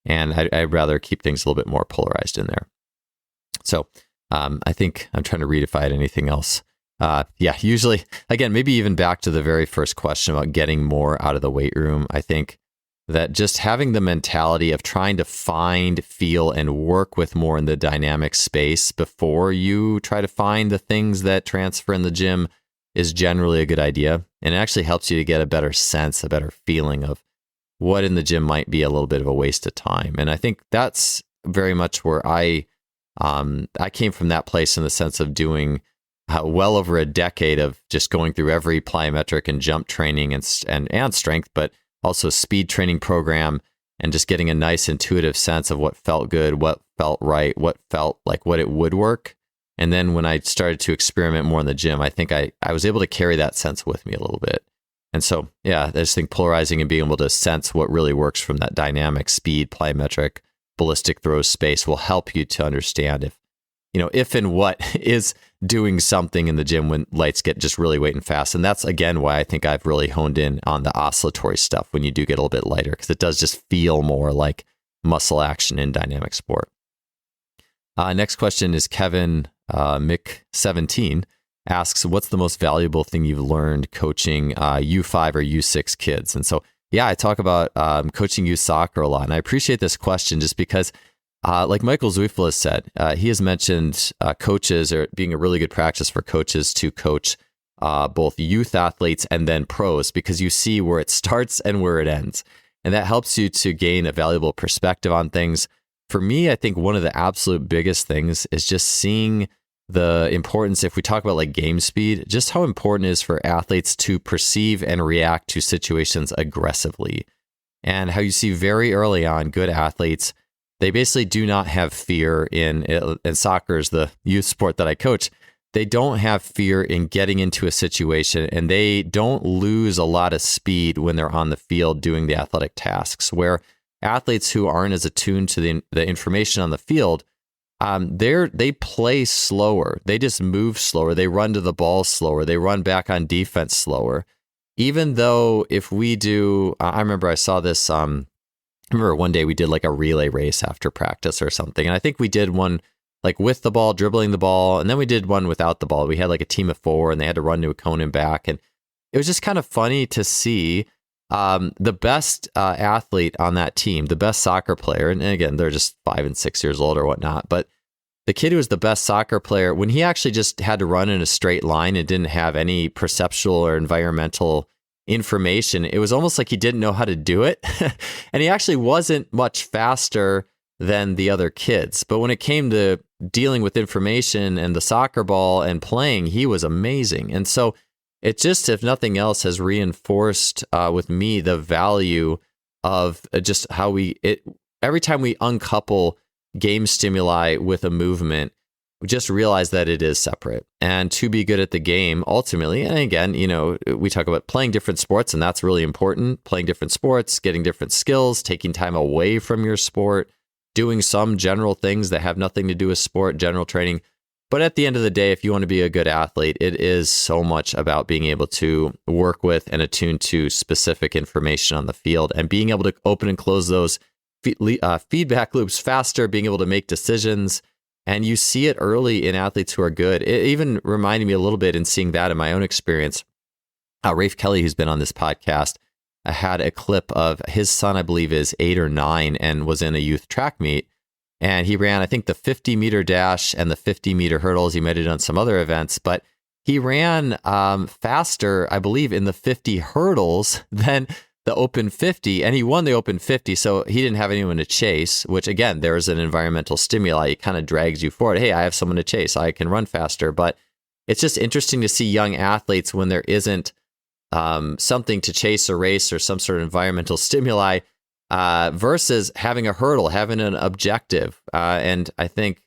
And I'd rather keep things a little bit more polarized in there. So I think I'm trying to read if I had anything else. Yeah, usually, again, maybe even back to the very first question about getting more out of the weight room. I think that just having the mentality of trying to find, feel, and work with more in the dynamic space before you try to find the things that transfer in the gym is generally a good idea. And it actually helps you to get a better sense, a better feeling of what in the gym might be a little bit of a waste of time. And I think that's very much where I came from, that place, in the sense of doing well over a decade of just going through every plyometric and jump training and strength, but also speed training program, and just getting a nice intuitive sense of what felt good, what felt right, what felt like what it would work. And then when I started to experiment more in the gym, I think I was able to carry that sense with me a little bit. And so, yeah, I just think polarizing and being able to sense what really works from that dynamic speed, plyometric, ballistic throws space will help you to understand if and what is doing something in the gym when lights get just really weight and fast. And that's, again, why I think I've really honed in on the oscillatory stuff when you do get a little bit lighter, because it does just feel more like muscle action in dynamic sport. Next question is Kevin Mick17 asks, what's the most valuable thing you've learned coaching U5 or U6 kids? And so, yeah, I talk about coaching youth soccer a lot. And I appreciate this question just because, like Michael Zweifel has said, he has mentioned coaches, or being a really good practice for coaches to coach both youth athletes and then pros, because you see where it starts and where it ends. And that helps you to gain a valuable perspective on things. For me, I think one of the absolute biggest things is just seeing the importance, if we talk about like game speed, just how important it is for athletes to perceive and react to situations aggressively. And how you see very early on good athletes, they basically do not have fear and soccer is the youth sport that I coach. They don't have fear in getting into a situation, and they don't lose a lot of speed when they're on the field doing the athletic tasks, where athletes who aren't as attuned to the information on the field, they play slower. They just move slower. They run to the ball slower. They run back on defense slower. Even though if we do, I remember I saw this, I remember one day we did like a relay race after practice or something. And I think we did one like with the ball, dribbling the ball. And then we did one without the ball. We had like a team of 4 and they had to run to a cone and back. And it was just kind of funny to see the best athlete on that team, the best soccer player. And again, they're just 5 and 6 years old or whatnot. But the kid who was the best soccer player, when he actually just had to run in a straight line and didn't have any perceptual or environmental information, it was almost like he didn't know how to do it. And he actually wasn't much faster than the other kids. But when it came to dealing with information and the soccer ball and playing, he was amazing. And so it just, if nothing else, has reinforced with me the value of just how every time we uncouple game stimuli with a movement, we just realize that it is separate. And to be good at the game, ultimately, and again, we talk about playing different sports, and that's really important. Playing different sports, getting different skills, taking time away from your sport, doing some general things that have nothing to do with sport, general training. But at the end of the day, if you want to be a good athlete, it is so much about being able to work with and attune to specific information on the field and being able to open and close those feedback loops faster, being able to make decisions. And you see it early in athletes who are good. It even reminded me a little bit in seeing that in my own experience. Rafe Kelly, who's been on this podcast, had a clip of his son, I believe is 8 or 9, and was in a youth track meet. And he ran, I think, the 50-meter dash and the 50-meter hurdles. He might have done some other events, but he ran faster, I believe, in the 50 hurdles than the open 50, and he won the open 50, so he didn't have anyone to chase, which again, there's an environmental stimuli. It kind of drags you forward. Hey, I have someone to chase. I can run faster. But it's just interesting to see young athletes when there isn't something to chase or race or some sort of environmental stimuli versus having a hurdle, having an objective. And I think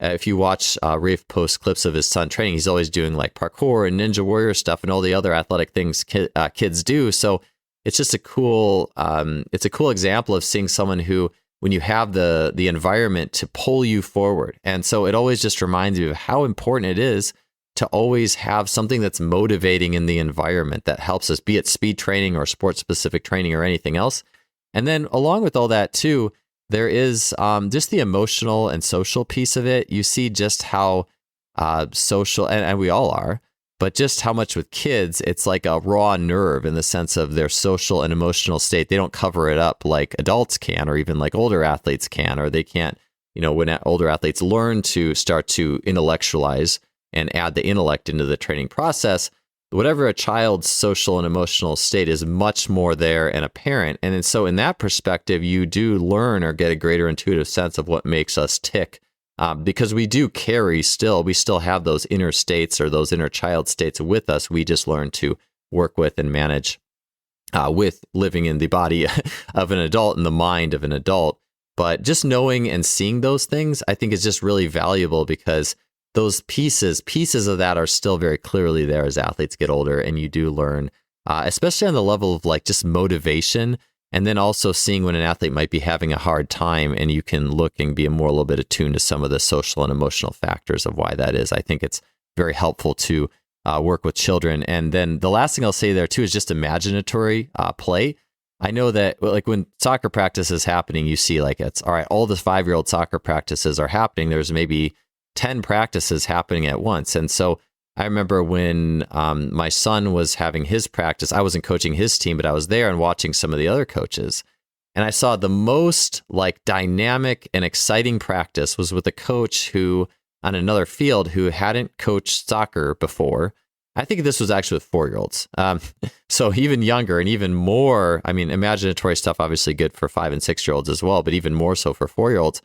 if you watch Rafe post clips of his son training, he's always doing like parkour and Ninja Warrior stuff and all the other athletic things kids do. So it's just a cool example of seeing someone who, when you have the environment to pull you forward. And so it always just reminds me of how important it is to always have something that's motivating in the environment that helps us, be it speed training or sports specific training or anything else. And then along with all that too, there is just the emotional and social piece of it. You see just how social, and we all are, but just how much with kids, it's like a raw nerve in the sense of their social and emotional state. They don't cover it up like adults can, or even like older athletes can, or they can't, when older athletes learn to start to intellectualize and add the intellect into the training process, whatever a child's social and emotional state is much more there and apparent. And so in that perspective, you do learn or get a greater intuitive sense of what makes us tick. Because we do we still have those inner states or those inner child states with us. We just learn to work with and manage with living in the body of an adult and the mind of an adult. But just knowing and seeing those things, I think is just really valuable because those pieces of that are still very clearly there as athletes get older. And you do learn, especially on the level of like just motivation. And then also seeing when an athlete might be having a hard time, and you can look and be a little bit attuned to some of the social and emotional factors of why that is. I think it's very helpful to work with children. And then the last thing I'll say there too is just imaginatory play. I know that like when soccer practice is happening, you see like it's all right, all the 5-year-old soccer practices are happening. There's maybe 10 practices happening at once. And so I remember when my son was having his practice, I wasn't coaching his team, but I was there and watching some of the other coaches. And I saw the most like dynamic and exciting practice was with a coach who on another field who hadn't coached soccer before. I think this was actually with 4-year-olds. So even younger and even more, I mean, imaginatory stuff, obviously good for 5 and 6-year-olds as well, but even more so for 4-year-olds.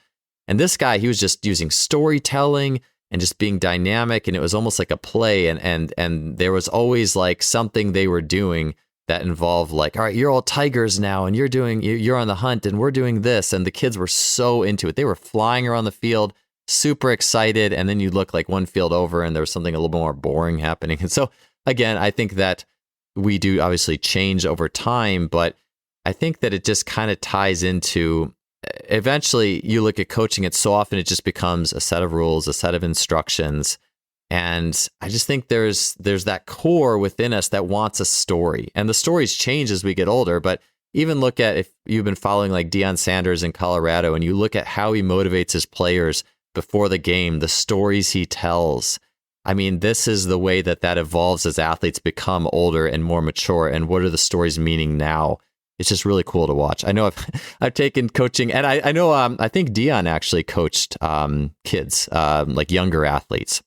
And this guy, he was just using storytelling and just being dynamic, and it was almost like a play, and there was always like something they were doing that involved like, all right, you're all tigers now, and you're on the hunt, and we're doing this, and the kids were so into it. They were flying around the field, super excited, and then you look like one field over, and there was something a little more boring happening. And so again, I think that we do obviously change over time, but I think that it just kind of ties into. Eventually, you look at coaching it so often, it just becomes a set of rules, a set of instructions. And I just think there's that core within us that wants a story. And the stories change as we get older. But even look at if you've been following like Deion Sanders in Colorado, and you look at how he motivates his players before the game, the stories he tells. I mean, this is the way that evolves as athletes become older and more mature. And what are the stories meaning now? It's just really cool to watch. I know I've taken coaching, and I know I think Deion actually coached kids, like younger athletes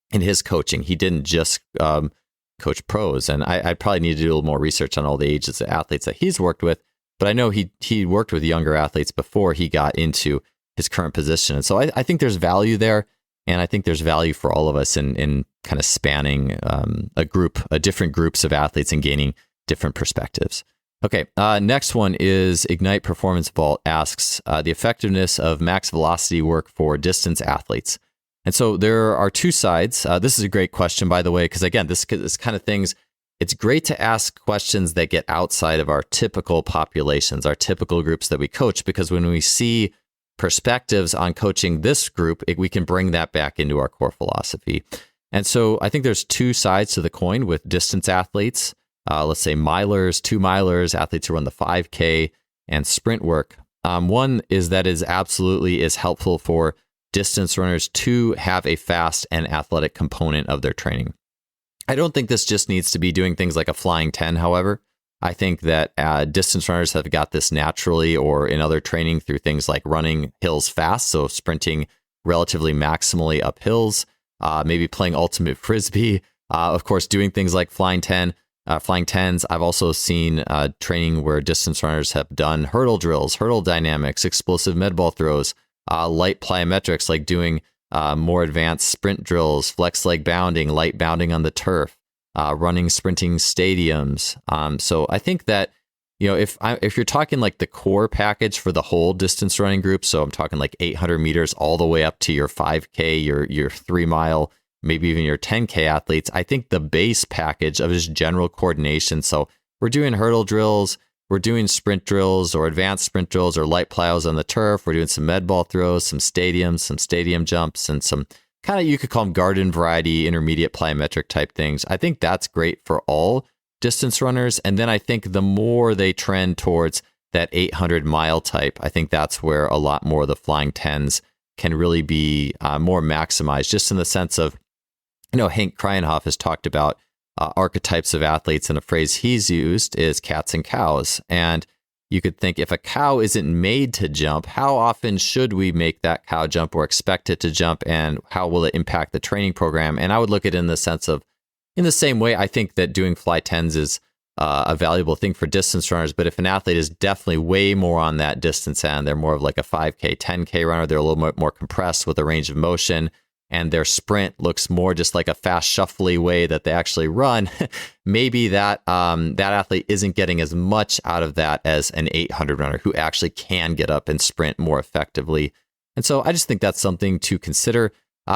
in his coaching. He didn't just coach pros, and I probably need to do a little more research on all the ages of athletes that he's worked with. But I know he worked with younger athletes before he got into his current position. And so I think there's value there, and I think there's value for all of us in kind of spanning different groups of athletes and gaining different perspectives. Okay, next one is Ignite Performance Vault asks the effectiveness of max velocity work for distance athletes. And so there are two sides. This is a great question, by the way, because again, this kind of things, it's great to ask questions that get outside of our typical populations, our typical groups that we coach, because when we see perspectives on coaching this group, we can bring that back into our core philosophy. And so I think there's two sides to the coin with distance athletes. Let's say milers, 2 milers, athletes who run the 5K and sprint work. One is that is absolutely is helpful for distance runners to have a fast and athletic component of their training. I don't think this just needs to be doing things like a flying 10, however. I think that distance runners have got this naturally or in other training through things like running hills fast, so sprinting relatively maximally up hills, maybe playing ultimate frisbee, of course, doing things like flying 10s. I've also seen training where distance runners have done hurdle drills, hurdle dynamics, explosive med ball throws, light plyometrics like doing more advanced sprint drills, flex leg bounding, light bounding on the turf, running, sprinting stadiums. So I think that, if you're talking like the core package for the whole distance running group, so I'm talking like 800 meters all the way up to your 5K, your 3 mile, maybe even your 10K athletes, I think the base package of just general coordination. So we're doing hurdle drills, we're doing sprint drills or advanced sprint drills or light plyos on the turf. We're doing some med ball throws, some stadiums, some stadium jumps, and some kind of, you could call them garden variety, intermediate plyometric type things. I think that's great for all distance runners. And then I think the more they trend towards that 800 mile type, I think that's where a lot more of the flying 10s can really be more maximized, just in the sense of, Hank Kreinhoff has talked about archetypes of athletes, and a phrase he's used is cats and cows. And you could think, if a cow isn't made to jump, how often should we make that cow jump or expect it to jump, and how will it impact the training program? And I would look at it in the sense of, in the same way, I think that doing fly 10s is a valuable thing for distance runners. But if an athlete is definitely way more on that distance end, they're more of like a 5K, 10K runner, they're a little bit more compressed with a range of motion, and their sprint looks more just like a fast, shuffly way that they actually run, maybe that athlete isn't getting as much out of that as an 800 runner who actually can get up and sprint more effectively. And so I just think that's something to consider.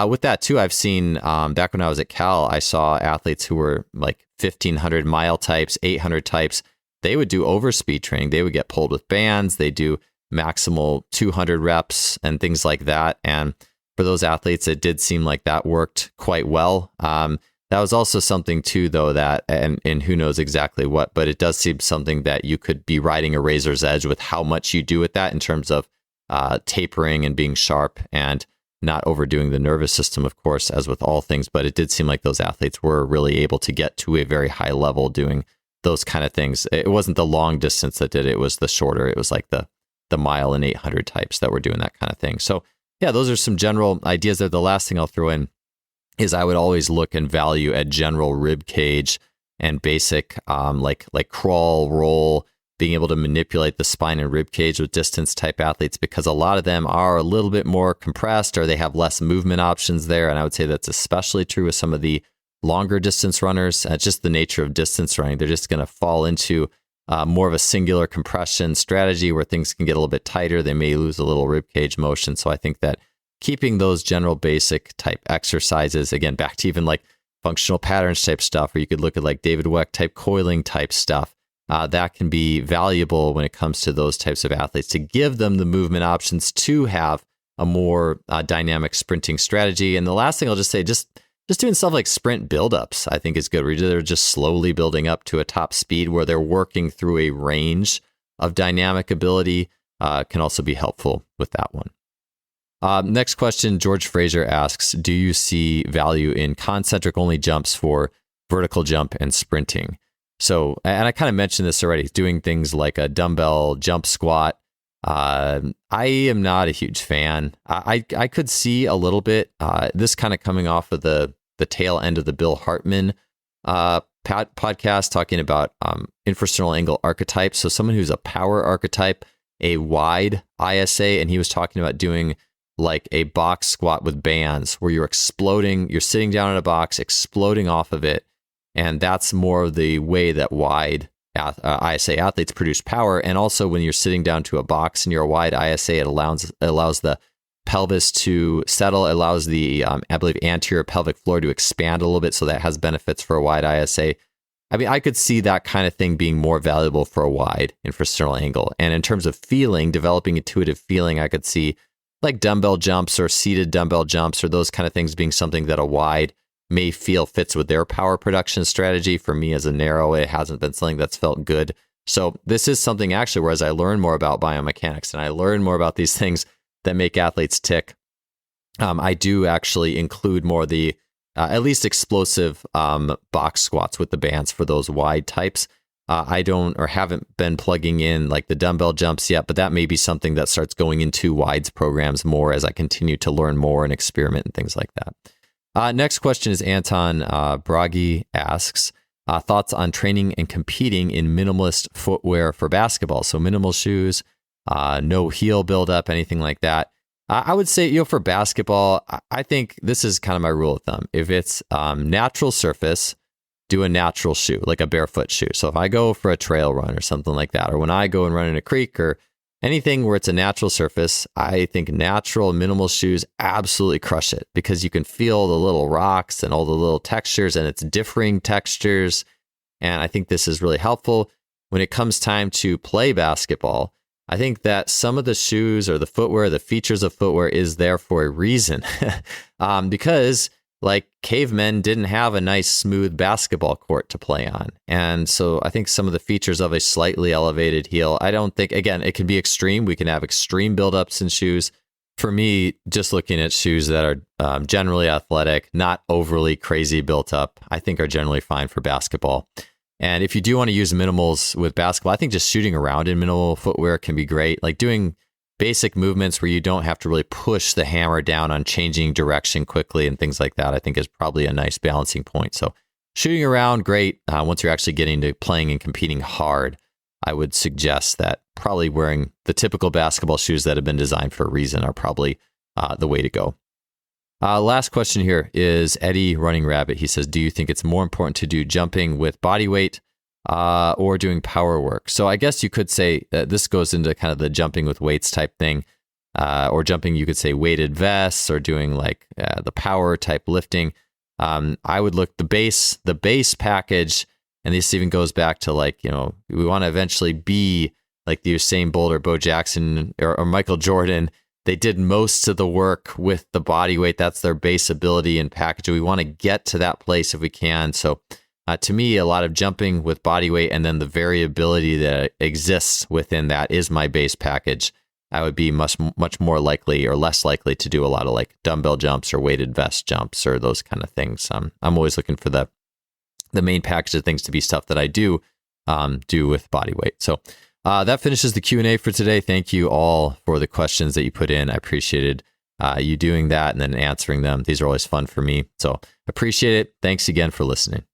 With that too, I've seen, back when I was at Cal, I saw athletes who were like 1500 mile types, 800 types. They would do overspeed training. They would get pulled with bands. They do maximal 200 reps and things like that. And for those athletes, it did seem like that worked quite well. That was also something too, though, that, and who knows exactly what, but it does seem something that you could be riding a razor's edge with how much you do with that in terms of tapering and being sharp and not overdoing the nervous system, of course, as with all things. But it did seem like those athletes were really able to get to a very high level doing those kind of things. It wasn't the long distance that did it. It was the shorter. It was like the mile and 800 types that were doing that kind of thing. So yeah, those are some general ideas there. The last thing I'll throw in is I would always look and value at general rib cage and basic like crawl, roll, being able to manipulate the spine and rib cage with distance type athletes, because a lot of them are a little bit more compressed or they have less movement options there. And I would say that's especially true with some of the longer distance runners. It's just the nature of distance running. They're just going to fall into more of a singular compression strategy where things can get a little bit tighter. They may lose a little rib cage motion. So I think that keeping those general basic type exercises, again, back to even like functional patterns type stuff, or you could look at like David Weck type coiling type stuff, that can be valuable when it comes to those types of athletes, to give them the movement options to have a more dynamic sprinting strategy. And the last thing I'll just say, just doing stuff like sprint buildups, I think is good. Where they're just slowly building up to a top speed where they're working through a range of dynamic ability can also be helpful with that one. Next question, George Fraser asks, do you see value in concentric only jumps for vertical jump and sprinting? So, and I kind of mentioned this already, doing things like a dumbbell jump squat. I am not a huge fan. I could see a little bit, this kind of coming off of the tail end of the Bill Hartman podcast, talking about infrasternal angle archetypes. So someone who's a power archetype, a wide ISA, and he was talking about doing like a box squat with bands where you're exploding, you're sitting down in a box, exploding off of it. And that's more of the way that wide ISA athletes produce power. And also when you're sitting down to a box and you're a wide ISA, it allows the pelvis to settle, allows the, I believe, anterior pelvic floor to expand a little bit. So that has benefits for a wide ISA. I mean, I could see that kind of thing being more valuable for a wide infrasternal angle. And in terms of feeling, developing intuitive feeling, I could see like dumbbell jumps or seated dumbbell jumps or those kind of things being something that a wide may feel fits with their power production strategy. For me as a narrow, it hasn't been something that's felt good So this is something actually where as I learn more about biomechanics and I learn more about these things that make athletes tick, I do actually include more of the at least explosive box squats with the bands for those wide types. I don't or haven't been plugging in like the dumbbell jumps yet, but that may be something that starts going into wides programs more as I continue to learn more and experiment and things like that. Next question is Anton Bragi asks, thoughts on training and competing in minimalist footwear for basketball. So minimal shoes, no heel buildup, anything like that. I would say, for basketball, I think this is kind of my rule of thumb. If it's natural surface, do a natural shoe, like a barefoot shoe. So if I go for a trail run or something like that, or when I go and run in a creek or anything where it's a natural surface, I think natural minimal shoes absolutely crush it because you can feel the little rocks and all the little textures and it's differing textures. And I think this is really helpful when it comes time to play basketball. I think that some of the shoes or the footwear, the features of footwear is there for a reason because like cavemen didn't have a nice smooth basketball court to play on. And so I think some of the features of a slightly elevated heel, I don't think, again, it can be extreme. We can have extreme buildups in shoes. For me, just looking at shoes that are generally athletic, not overly crazy built up, I think are generally fine for basketball. And if you do want to use minimals with basketball, I think just shooting around in minimal footwear can be great. Like doing basic movements where you don't have to really push the hammer down on changing direction quickly and things like that, I think is probably a nice balancing point. So shooting around, great. Once you're actually getting to playing and competing hard, I would suggest that probably wearing the typical basketball shoes that have been designed for a reason are probably the way to go. Last question here is Eddie Running Rabbit. He says, do you think it's more important to do jumping with body weight or doing power work? So I guess you could say that this goes into kind of the jumping with weights type thing, or jumping, you could say weighted vests or doing like the power type lifting. I would look the base package, and this even goes back to like, we want to eventually be like the Usain Bolt or Bo Jackson or Michael Jordan. They did most of the work with the body weight. That's their base ability and package. We want to get to that place if we can. So to me, a lot of jumping with body weight and then the variability that exists within that is my base package. I would be much more likely or less likely to do a lot of like dumbbell jumps or weighted vest jumps or those kind of things. I'm always looking for the main package of things to be stuff that I do with body weight. So that finishes the Q&A for today. Thank you all for the questions that you put in. I appreciated you doing that and then answering them. These are always fun for me. So appreciate it. Thanks again for listening.